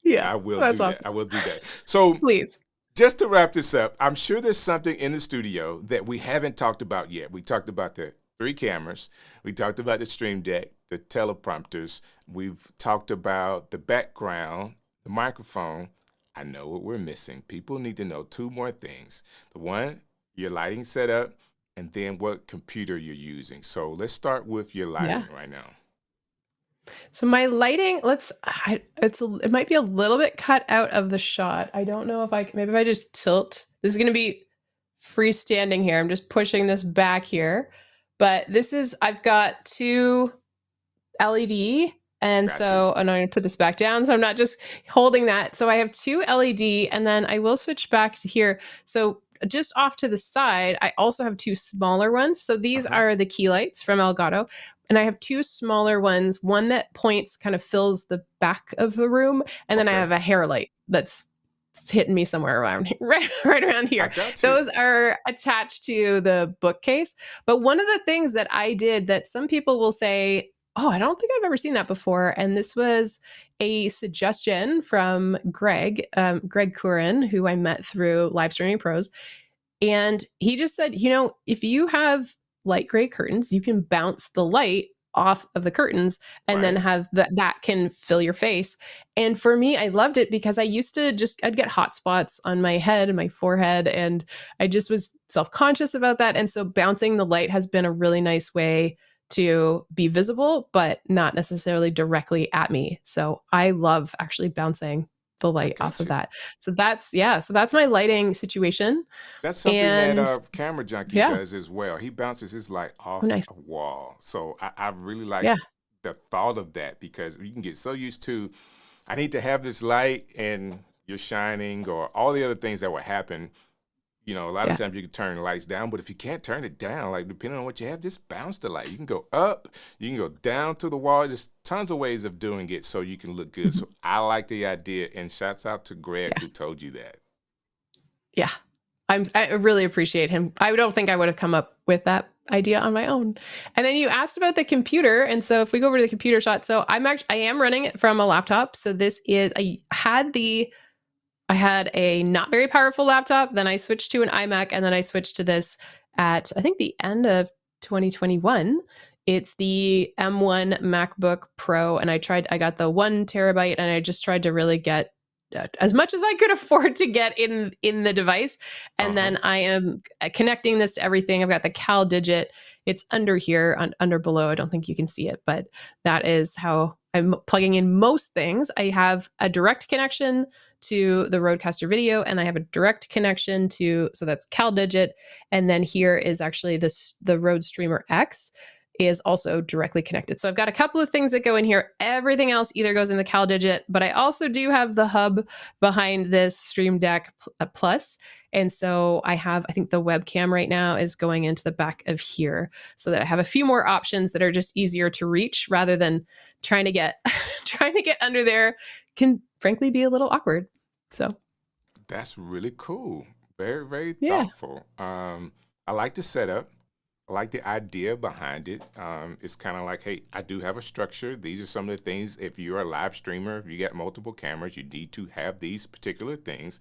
Yeah, I will that's do that. awesome. I will do that. So, Please. just to wrap this up, I'm sure there's something in the studio that we haven't talked about yet. We talked about the 3 cameras. We talked about the stream deck, the teleprompters. We've talked about the background, the microphone. I know what we're missing. People need to know 2 more things. The one, your lighting setup, and then what computer you're using. So let's start with your lighting right now. So my lighting, it might be a little bit cut out of the shot. I don't know if maybe if I just tilt. This is going to be freestanding here. I'm just pushing this back here. But I've got 2 LED. And Gotcha. so, and I'm going to put this back down. So I'm not just holding that. So I have 2 LED, and then I will switch back to here. So just off to the side, I also have 2 smaller ones. So these are the key lights from Elgato. And I have 2 smaller ones, one that kind of fills the back of the room. And then I have a hair light that's hitting me somewhere around right around here. Those are attached to the bookcase. But one of the things that I did that some people will say, oh, I don't think I've ever seen that before. And this was a suggestion from Greg Curran, who I met through Live Streaming Pros. And he just said, if you have light gray curtains, you can bounce the light off of the curtains and then have that can fill your face. And for me, I loved it because I used to I'd get hot spots on my head and my forehead, and I just was self-conscious about that. And so bouncing the light has been a really nice way to be visible, but not necessarily directly at me. So I love actually bouncing the light off of that. So that's my lighting situation. That's something that Camera Junkie does as well. He bounces his light off a wall. So I really like the thought of that, because you can get so used to, I need to have this light and you're shining, or all the other things that would happen. A lot of times you can turn the lights down, but if you can't turn it down, like depending on what you have, just bounce the light. You can go up, you can go down to the wall. There's tons of ways of doing it so you can look good. So I like the idea, and shouts out to Greg who told you that. Yeah, I really appreciate him. I don't think I would have come up with that idea on my own. And then you asked about the computer, and so if we go over to the computer shot, so I am running it from a laptop. So this is I had a not very powerful laptop, then I switched to an iMac, and then I switched to this at, I think, the end of 2021. It's the M1 MacBook Pro, and I got the 1 terabyte, and I just tried to really get as much as I could afford to get in the device. And then I am connecting this to everything. I've got the Cal Digit. It's under here, under below. I don't think you can see it, but that is how I'm plugging in most things. I have a direct connection to the Rodecaster Video, and I have a direct connection so that's Cal Digit. And then here is actually the Rode Streamer X is also directly connected. So I've got a couple of things that go in here. Everything else either goes in the Cal Digit, but I also do have the hub behind this Stream Deck Plus. And so I think the webcam right now is going into the back of here, so that I have a few more options that are just easier to reach, rather than trying to get under there can frankly be a little awkward. So that's really cool. Very, very thoughtful. I like the setup. I like the idea behind it. It's kind of like, hey, I do have a structure. These are some of the things. If you're a live streamer, if you got multiple cameras, you need to have these particular things.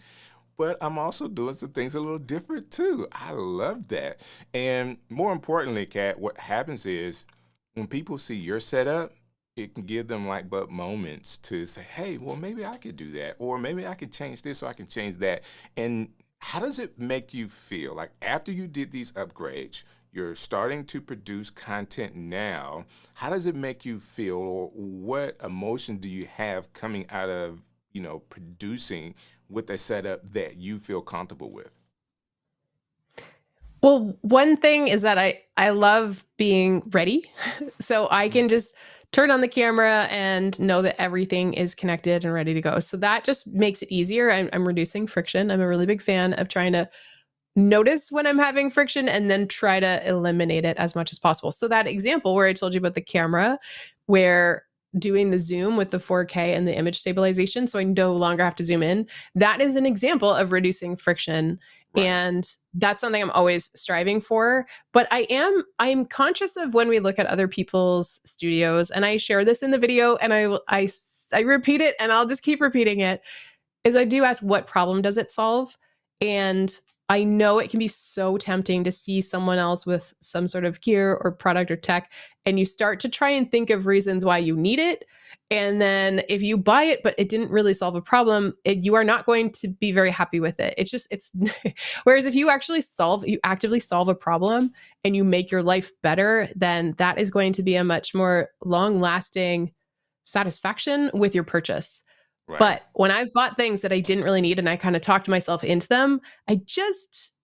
But I'm also doing some things a little different too. I love that. And more importantly, Kat, what happens is when people see your setup, it can give them but moments to say, hey, well, maybe I could do that. Or maybe I could change this, or I can change that. And how does it make you feel? Like after you did these upgrades, you're starting to produce content now. How does it make you feel, or what emotion do you have coming out of, producing with a setup that you feel comfortable with? Well, one thing is that I love being ready. So I can just turn on the camera and know that everything is connected and ready to go. So that just makes it easier. I'm reducing friction. I'm a really big fan of trying to notice when I'm having friction and then try to eliminate it as much as possible. So that example where I told you about the camera, where doing the zoom with the 4K and the image stabilization, so I no longer have to zoom in, that is an example of reducing friction. Right. And that's something I'm always striving for. But I'm conscious of when we look at other people's studios, and I share this in the video, and I repeat it, and I'll just keep repeating it, is I do ask, what problem does it solve? And I know it can be so tempting to see someone else with some sort of gear or product or tech, and you start to try and think of reasons why you need it. And then if you buy it, but it didn't really solve a problem, you are not going to be very happy with it. It's whereas if you actively solve a problem and you make your life better, then that is going to be a much more long lasting satisfaction with your purchase. Right. But when I've bought things that I didn't really need and I kind of talked myself into them, it just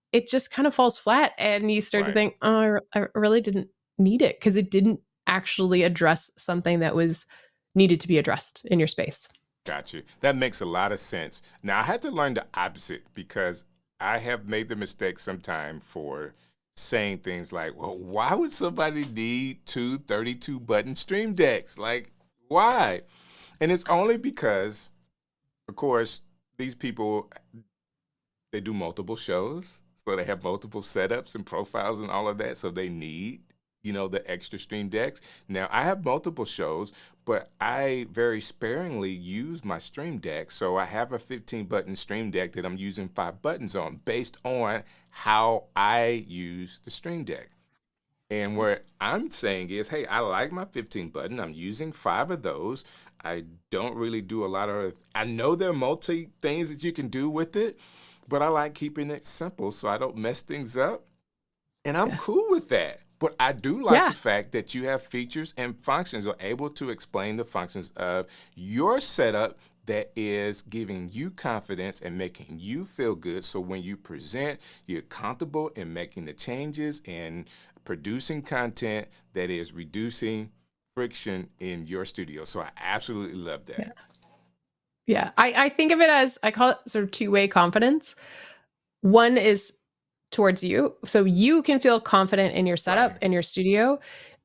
kind of falls flat, and you start to Right. think, oh, I really didn't need it because it didn't actually address something that was needed to be addressed in your space. Got you. That makes a lot of sense. Now, I had to learn the opposite because I have made the mistake sometime for saying things like, well, why would somebody need two 32-button Stream Decks? Like, why? And it's only because, of course, these people, they do multiple shows. So they have multiple setups and profiles and all of that. So they need, the extra Stream Decks. Now, I have multiple shows, but I very sparingly use my Stream Deck. So I have a 15-button Stream Deck that I'm using 5 buttons on based on how I use the Stream Deck. And what I'm saying is, hey, I like my 15-button. I'm using 5 of those. I don't really do a lot of, I know there are multi things that you can do with it, but I like keeping it simple so I don't mess things up. And I'm cool with that. But I do like the fact that you have features and functions, or able to explain the functions of your setup that is giving you confidence and making you feel good. So when you present, you're comfortable in making the changes and producing content that is reducing friction in your studio. So I absolutely love that. Yeah. I think of it as, I call it sort of two-way confidence. One is towards you, so you can feel confident in your setup and your studio.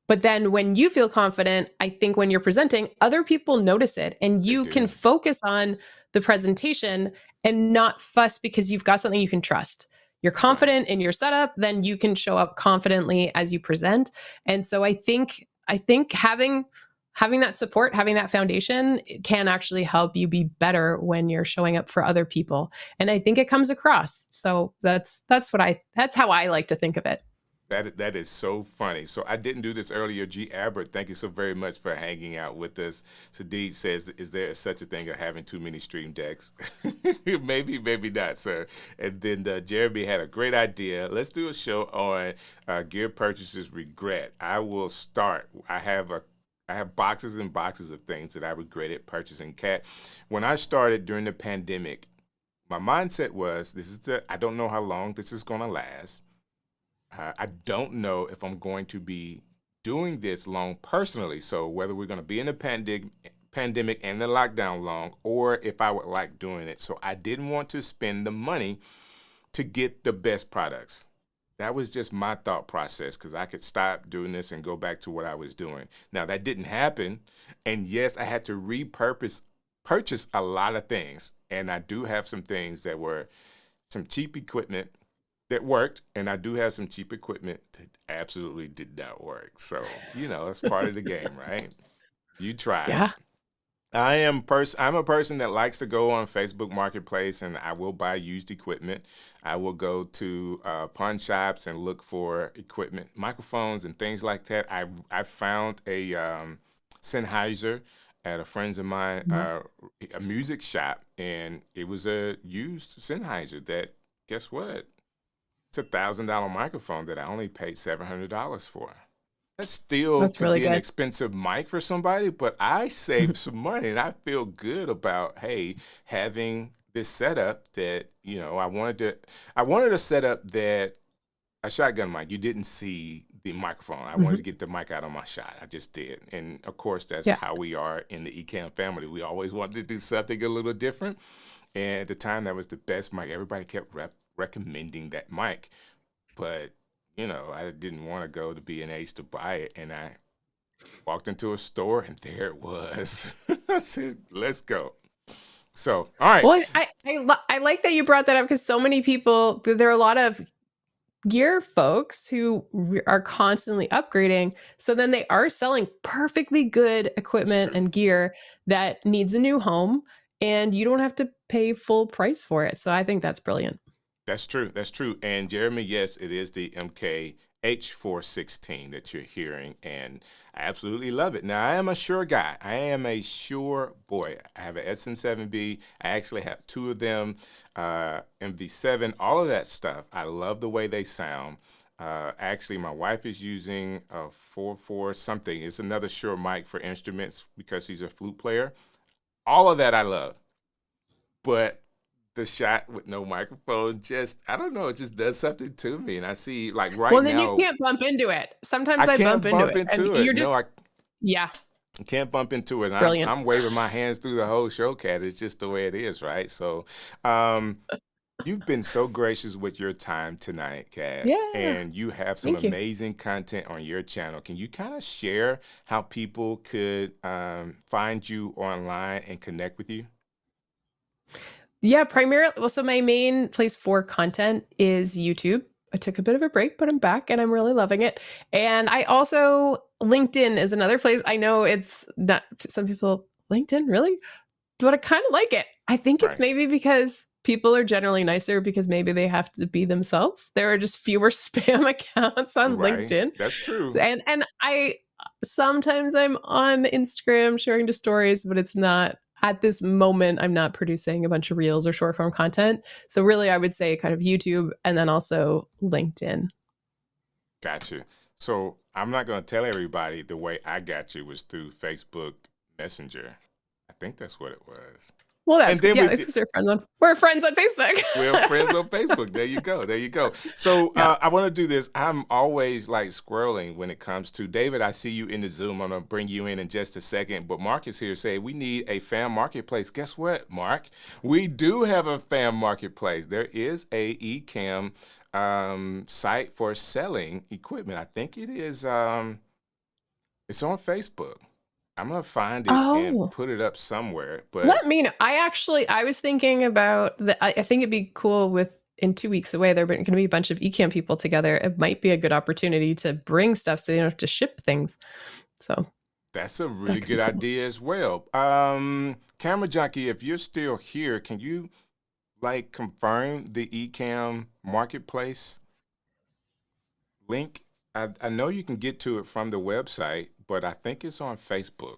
But then when you feel confident, I think when you're presenting, other people notice it, and you can focus on the presentation and not fuss because you've got something you can trust. You're confident in your setup, then you can show up confidently as you present. And so I think having that support, having that foundation can actually help you be better when you're showing up for other people. And I think it comes across. So that's how I like to think of it. That is so funny. So I didn't do this earlier. G. Albert, thank you so very much for hanging out with us. Sadid says, is there such a thing of having too many Stream Decks? Maybe, maybe not, sir. And then Jeremy had a great idea. Let's do a show on gear purchases regret. I will start. I have boxes and boxes of things that I regretted purchasing. Kat, when I started during the pandemic, my mindset was, I don't know how long this is going to last. I don't know if I'm going to be doing this long personally. So whether we're going to be in a pandemic and the lockdown long, or if I would like doing it. So I didn't want to spend the money to get the best products. That was just my thought process, because I could stop doing this and go back to what I was doing. Now, that didn't happen. And yes, I had to purchase a lot of things. And I do have some things that were some cheap equipment that worked, and I do have some cheap equipment that absolutely did not work. So, it's part of the game, right? You try. Yeah. I'm a person that likes to go on Facebook Marketplace, and I will buy used equipment. I will go to pawn shops and look for equipment, microphones and things like that. I found a Sennheiser at a friend's of mine, a music shop, and it was a used Sennheiser that, guess what? It's a $1,000 microphone that I only paid $700 for. That's could really be an good. expensive mic for somebody, but I saved some money, and I feel good about, hey, having this setup that, I wanted a setup that a shotgun mic. You didn't see the microphone. I wanted to get the mic out on my shot. I just did. And of course, that's Yeah. how we are in the Ecamm family. We always wanted to do something a little different. And at the time, that was the best mic. Everybody kept recommending that mic. But, I didn't want to go to B&H to buy it. And I walked into a store, and there it was. I said, let's go. So, all right. Well, I like that you brought that up, because so many people, there are a lot of gear folks who are constantly upgrading. So then they are selling perfectly good equipment and gear that needs a new home, and you don't have to pay full price for it. So I think that's brilliant. That's true. That's true. And Jeremy, yes, it is the MKH416 that you're hearing, and I absolutely love it. Now, I am a Shure guy. I am a Shure boy. I have an SM7B. I actually have two of them, MV7, all of that stuff. I love the way they sound. Actually, my wife is using a 4.4 something. It's another Shure mic for instruments because she's a flute player. All of that I love. But the shot with no microphone, I don't know, it just does something to me. And I see, like, right now. Well, then you can't bump into it. Sometimes I bump into it. You're just, yeah. I can't bump into it. Brilliant. I'm waving my hands through the whole show, Kat. It's just the way it is, right? So, you've been so gracious with your time tonight, Kat. Yeah. And you have some amazing content on your channel. Can you kind of share how people could find you online and connect with you? Yeah, primarily. Well, so my main place for content is YouTube. I took a bit of a break, but I'm back and I'm really loving it. And I also, LinkedIn is another place. I know it's not, some people, LinkedIn, really? But I kind of like it. I think it's maybe because people are generally nicer, because maybe they have to be themselves. There are just fewer spam accounts on LinkedIn. That's true. And sometimes I'm on Instagram sharing the stories, but it's not, at this moment, I'm not producing a bunch of reels or short form content. So really, I would say kind of YouTube and then also LinkedIn. Gotcha. So I'm not going to tell everybody the way I got you was through Facebook Messenger. I think that's what it was. Well, that's good. Yeah, we're friends on Facebook. We're friends on Facebook. There you go. There you go. So I want to do this. I'm always like squirreling when it comes to David. I see you in the Zoom. I'm going to bring you in just a second. But Mark is here saying we need a fan marketplace. Guess what, Mark? We do have a fan marketplace. There is a Ecamm site for selling equipment. I think it is. It's on Facebook. I'm going to find it and put it up somewhere. But let me know. I was thinking about I think it'd be cool in 2 weeks away, there are going to be a bunch of Ecamm people together. It might be a good opportunity to bring stuff so you don't have to ship things. So that's a really good idea as well. Camera Junkie, if you're still here, can you confirm the Ecamm marketplace link? I know you can get to it from the website, but I think it's on Facebook.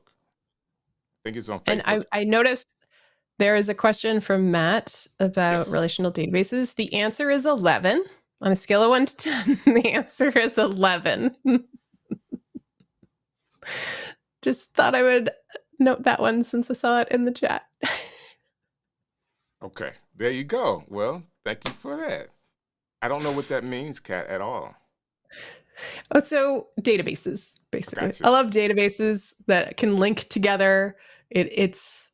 And I noticed there is a question from Matt about relational databases. The answer is 11. On a scale of 1 to 10, the answer is 11. Just thought I would note that one since I saw it in the chat. Okay, there you go. Well, thank you for that. I don't know what that means, Kat, at all. Oh, so databases, basically. Gotcha. I love databases that can link together. It's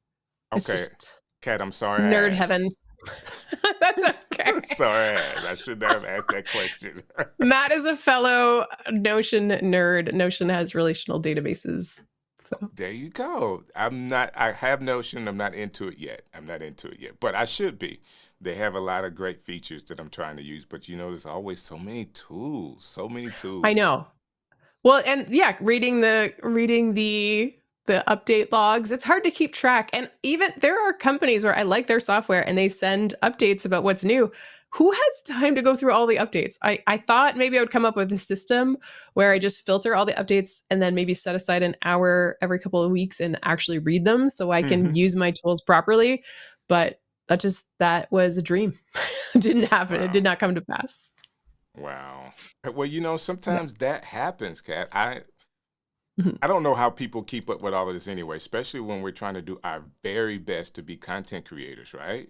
just Kat, I'm sorry. Nerd heaven. That's okay. I'm sorry. I should not have asked that question. Matt is a fellow Notion nerd. Notion has relational databases. So there you go. I have Notion. I'm not into it yet. But I should be. They have a lot of great features that I'm trying to use, but there's always so many tools. I know. Well, and reading the update logs, it's hard to keep track. And even there are companies where I like their software and they send updates about what's new. Who has time to go through all the updates? I thought maybe I would come up with a system where I just filter all the updates and then maybe set aside an hour every couple of weeks and actually read them so I can use my tools properly. But that was a dream. It didn't happen. Wow. It did not come to pass. Wow. Well, sometimes that happens, Kat. I don't know how people keep up with all of this anyway, especially when we're trying to do our very best to be content creators, right?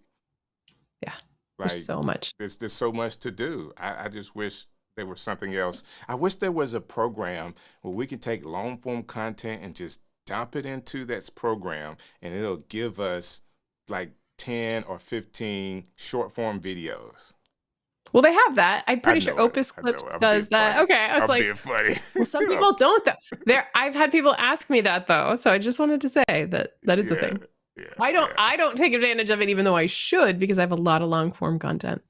Yeah. There's so much. There's so much to do. I just wish They were something else. I wish there was a program where we can take long form content and just dump it into that program, and it'll give us like 10 or 15 short form videos. Well, they have that. I'm pretty sure know it. Opus I know Clips it. I'm does being that. funny. Okay, I was I'm like, being funny. well, some people don't. I've had people ask me that though, so I just wanted to say that is a thing. Yeah, I don't take advantage of it, even though I should, because I have a lot of long form content.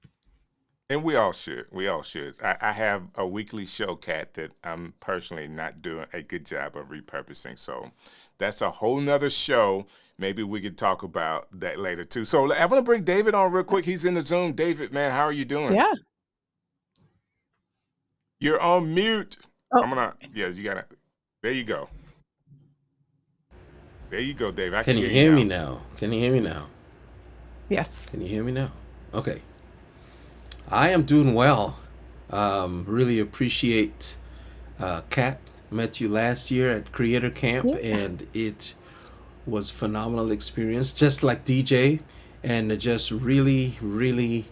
And we all should. We all should. I have a weekly show, Kat, that I'm personally not doing a good job of repurposing. So that's a whole nother show. Maybe we could talk about that later too. So I want to bring David on real quick. He's in the Zoom. David, man, how are you doing? Yeah. You're on mute. Oh. You gotta, there you go. There you go, David. Can you hear me now? Can you hear me now? Yes. Can you hear me now? Okay. I am doing well. Really appreciate Kat. Met you last year at Creator Camp, and it was phenomenal experience, just like DJ, and just really, really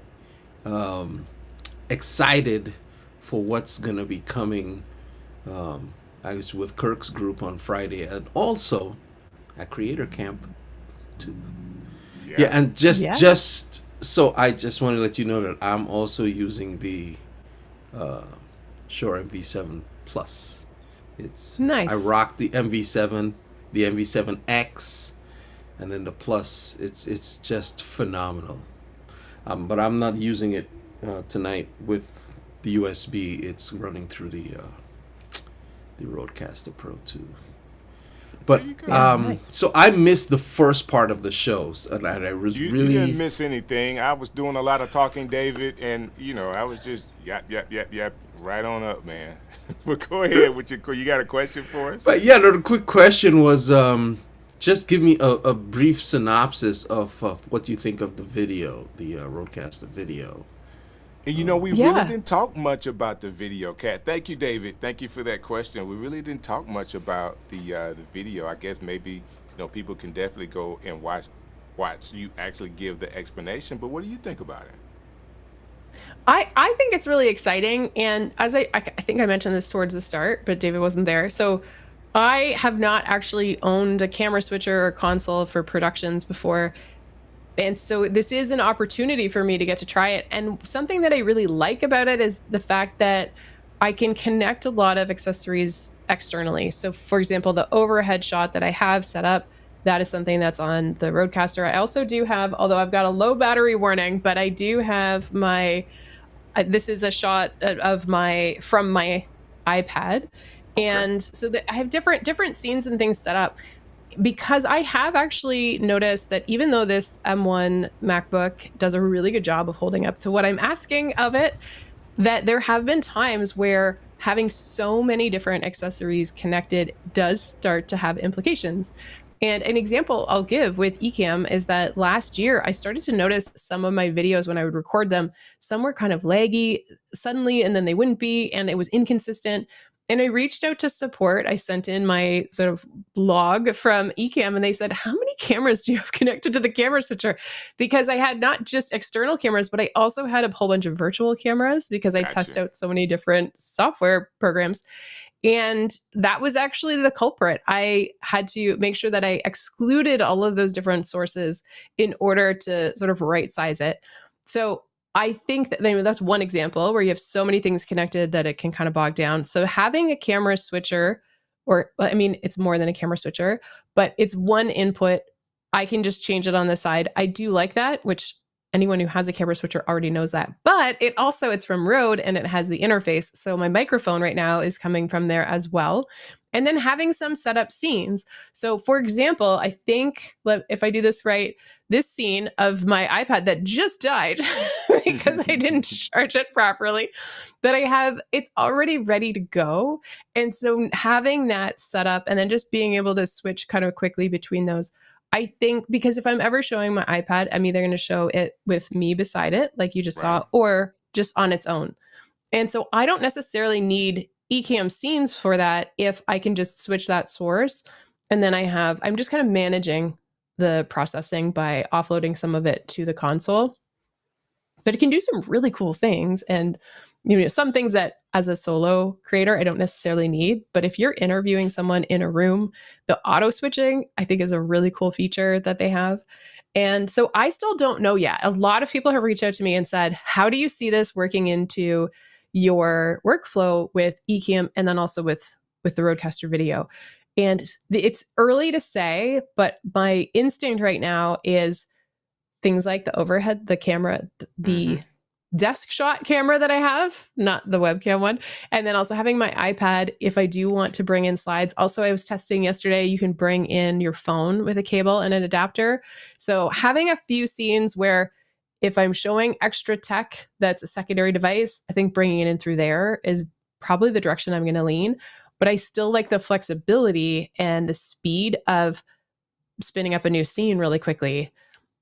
excited for what's gonna be coming. I was with Kirk's group on Friday, and also at Creator Camp too. Yeah, and just so I just want to let you know that I'm also using the Shure MV7 Plus. It's nice. I rock the MV7, the MV7X, and then the Plus. It's just phenomenal. But I'm not using it tonight with the USB. It's running through the Rodecaster Pro 2. But so I missed the first part of the shows, and I was you didn't miss anything. I was doing a lot of talking, David, and I was just yap, right on up, man. But go ahead with you got a question for us? But yeah, the quick question was just give me a brief synopsis of what you think of the video, the Rodecaster video. And we really didn't talk much about the video, Kat. Thank you, David. Thank you for that question. We really didn't talk much about the video. I guess maybe people can definitely go and watch you actually give the explanation. But what do you think about it? I think it's really exciting, and as I think I mentioned this towards the start, but David wasn't there. So I have not actually owned a camera switcher or console for productions before. And so this is an opportunity for me to get to try it. And something that I really like about it is the fact that I can connect a lot of accessories externally. So for example, the overhead shot that I have set up, that is something that's on the Rodecaster. I also do have, although I've got a low battery warning, but I do have this is a shot from my iPad. Okay. And so I have different scenes and things set up. Because I have actually noticed that even though this M1 MacBook does a really good job of holding up to what I'm asking of it, that there have been times where having so many different accessories connected does start to have implications. And an example I'll give with Ecamm is that last year I started to notice some of my videos when I would record them, some were kind of laggy suddenly and then they wouldn't be, and it was inconsistent. And I reached out to support. I sent in my sort of log from Ecamm, and they said, how many cameras do you have connected to the camera switcher? Because I had not just external cameras, but I also had a whole bunch of virtual cameras because I test out so many different software programs. And that was actually the culprit. I had to make sure that I excluded all of those different sources in order to sort of right size it. So I think that that's one example where you have so many things connected that it can kind of bog down. So having a camera switcher, it's more than a camera switcher, but it's one input. I can just change it on the side. I do like that, which anyone who has a camera switcher already knows that. But it's from Rode and it has the interface. So my microphone right now is coming from there as well. And then having some setup scenes. So for example, I think if I do this right, this scene of my iPad that just died because I didn't charge it properly, but it's already ready to go. And so having that set up and then just being able to switch kind of quickly between those, I think, because if I'm ever showing my iPad, I'm either going to show it with me beside it, like you just saw, or just on its own. And so I don't necessarily need Ecamm scenes for that if I can just switch that source. And then I'm just kind of managing the processing by offloading some of it to the console. but it can do some really cool things. And some things that as a solo creator, I don't necessarily need. But if you're interviewing someone in a room, the auto switching, I think, is a really cool feature that they have. And so I still don't know yet. A lot of people have reached out to me and said, how do you see this working into your workflow with Ecamm and then also with the Rodecaster video? And it's early to say, but my instinct right now is things like the overhead, the camera, the desk shot camera that I have, not the webcam one. And then also having my iPad if I do want to bring in slides. Also, I was testing yesterday, you can bring in your phone with a cable and an adapter. So having a few scenes where if I'm showing extra tech that's a secondary device, I think bringing it in through there is probably the direction I'm going to lean. But I still like the flexibility and the speed of spinning up a new scene really quickly.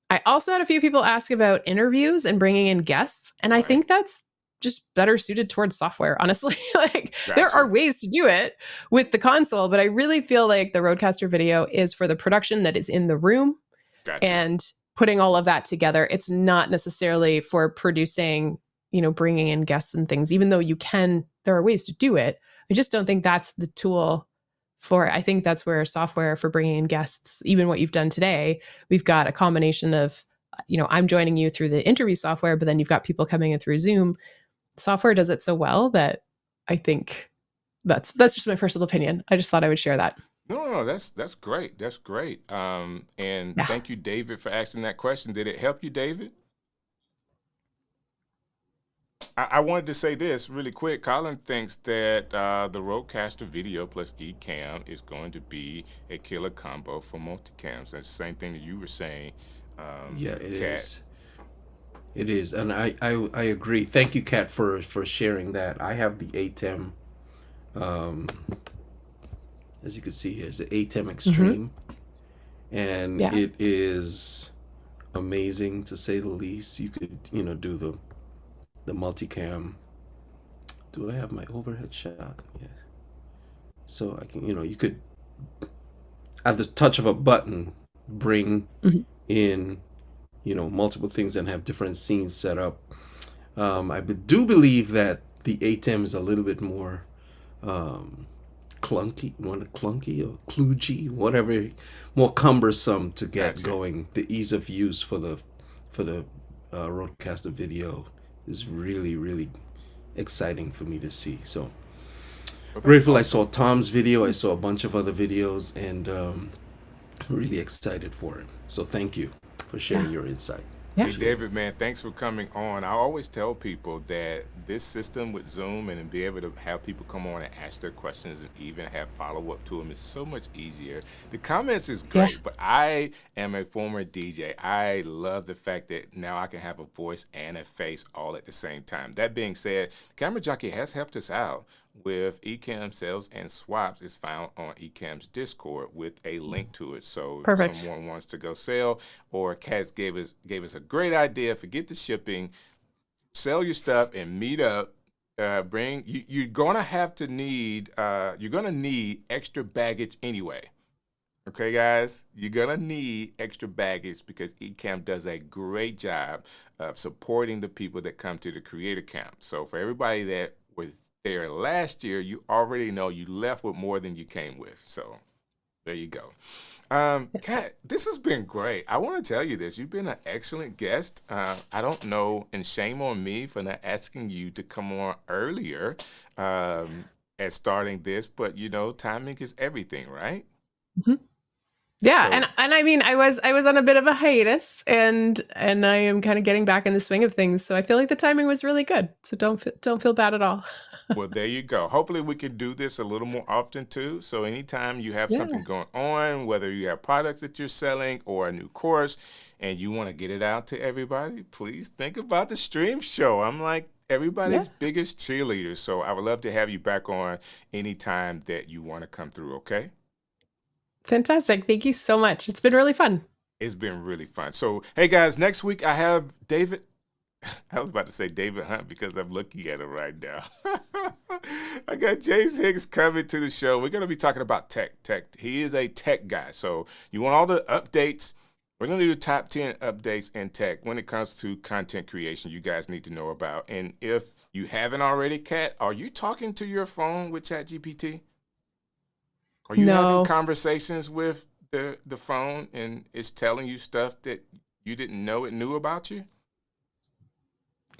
I also had a few people ask about interviews and bringing in guests. And I think that's just better suited towards software, honestly. There are ways to do it with the console, but I really feel like the Rodecaster video is for the production that is in the room and putting all of that together. It's not necessarily for producing, bringing in guests and things, even though there are ways to do it. I just don't think that's the tool for it. I think that's where software for bringing in guests, even what you've done today, we've got a combination of, I'm joining you through the interview software, but then you've got people coming in through Zoom. Software does it so well that I think that's just my personal opinion. I just thought I would share that. No, that's great. That's great. Thank you, David, for asking that question. Did it help you, David? I wanted to say this really quick. Colin thinks that the Rodecaster video plus Ecamm is going to be a killer combo for multicams. That's the same thing that you were saying. Yeah, it is. It is, and I agree. Thank you, Kat, for sharing that. I have the ATEM, as you can see here, it's the ATEM Extreme, and it is amazing to say the least. You could, do the multicam. Do I have my overhead shot? Yes. So I can, you could, at the touch of a button, bring in, multiple things and have different scenes set up. I do believe that the ATEM is a little bit more clunky or kludgy, whatever, more cumbersome to get going. The ease of use for the Rodecaster video is really, really exciting for me to see. So grateful I saw Tom's video. I saw a bunch of other videos, and really excited for it. So thank you for sharing your insight. Hey, David, man, thanks for coming on. I always tell people that this system with Zoom and be able to have people come on and ask their questions and even have follow-up to them is so much easier. The comments is great, but I am a former DJ. I love the fact that now I can have a voice and a face all at the same time. That being said, Camera Junkie has helped us out with Ecamm sales and swaps. Is found on Ecamm's Discord with a link to it. So if someone wants to go sell, or Katz gave us a great idea. Forget the shipping, sell your stuff and meet up. You're gonna need extra baggage anyway. Okay, guys, you're gonna need extra baggage because Ecamm does a great job of supporting the people that come to the creator camp. So for everybody that was there last year, you already know you left with more than you came with. So there you go. Kat, this has been great. I want to tell you this. You've been an excellent guest. I don't know, and shame on me for not asking you to come on earlier at starting this, but timing is everything, right? Yeah, and I mean, I was on a bit of a hiatus, and I am kind of getting back in the swing of things. So I feel like the timing was really good. So don't feel bad at all. Well, there you go. Hopefully we can do this a little more often too. So anytime you have something going on, whether you have products that you're selling or a new course, and you want to get it out to everybody, please think about the stream show. I'm like everybody's biggest cheerleader. So I would love to have you back on anytime that you want to come through. Okay. Fantastic. Thank you so much. It's been really fun. It's been really fun. So, hey, guys, next week I have David. I was about to say David Hunt because I'm looking at him right now. I got James Higgs coming to the show. We're going to be talking about tech. He is a tech guy. So you want all the updates We're going to do the top 10 updates in tech when it comes to content creation you guys need to know about. And if you haven't already, Kat, are you talking to your phone with ChatGPT? Are you having conversations with the phone and it's telling you stuff that you didn't know it knew about you?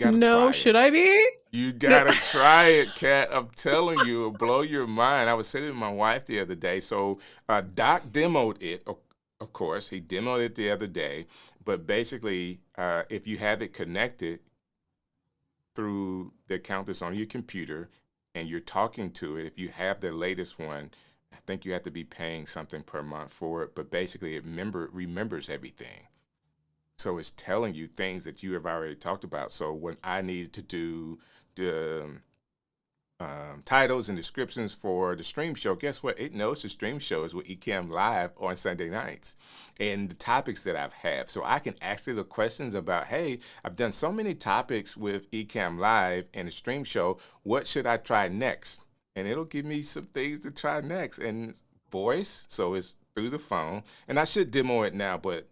No, should I be? You gotta try it, Kat. I'm telling you, it'll blow your mind. I was sitting with my wife the other day. So Doc demoed it, of course. He demoed it the other day. But basically, if you have it connected through the account that's on your computer and you're talking to it, if you have the latest one, I think you have to be paying something per month for it. But basically, it remembers everything. So it's telling you things that you have already talked about. So when I needed to do the titles and descriptions for the stream show, guess what? It knows the stream show is with Ecamm Live on Sunday nights and the topics that I've had. So I can ask it the questions about, hey, I've done so many topics with Ecamm Live and the stream show. What should I try next? And it'll give me some things to try next. And voice, so it's through the phone. And I should demo it now, but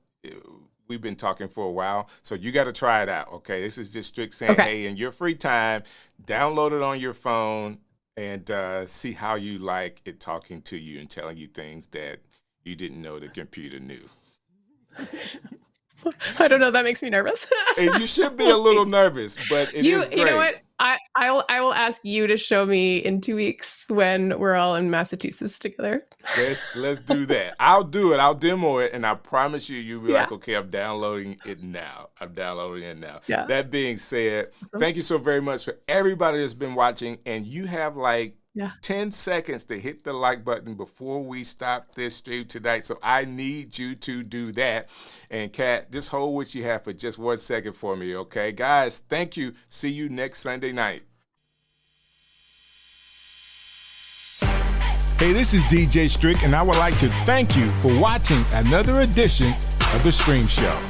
we've been talking for a while, so you got to try it out, okay? This is just Strick saying, hey, in your free time, download it on your phone and see how you like it talking to you and telling you things that you didn't know the computer knew. I don't know. That makes me nervous. And you should be a little nervous, but it is great. You know what? I will ask you to show me in 2 weeks when we're all in Massachusetts together. Let's do that. I'll do it. I'll demo it, and I promise you'll be like, okay, I'm downloading it now. Yeah. That being said, thank you so very much for everybody that's been watching, and you have 10 seconds to hit the like button before we stop this stream tonight. So I need you to do that. And Kat, just hold what you have for just 1 second for me, okay? Guys, thank you. See you next Sunday night. Hey, this is DJ Strick, and I would like to thank you for watching another edition of The Stream Show.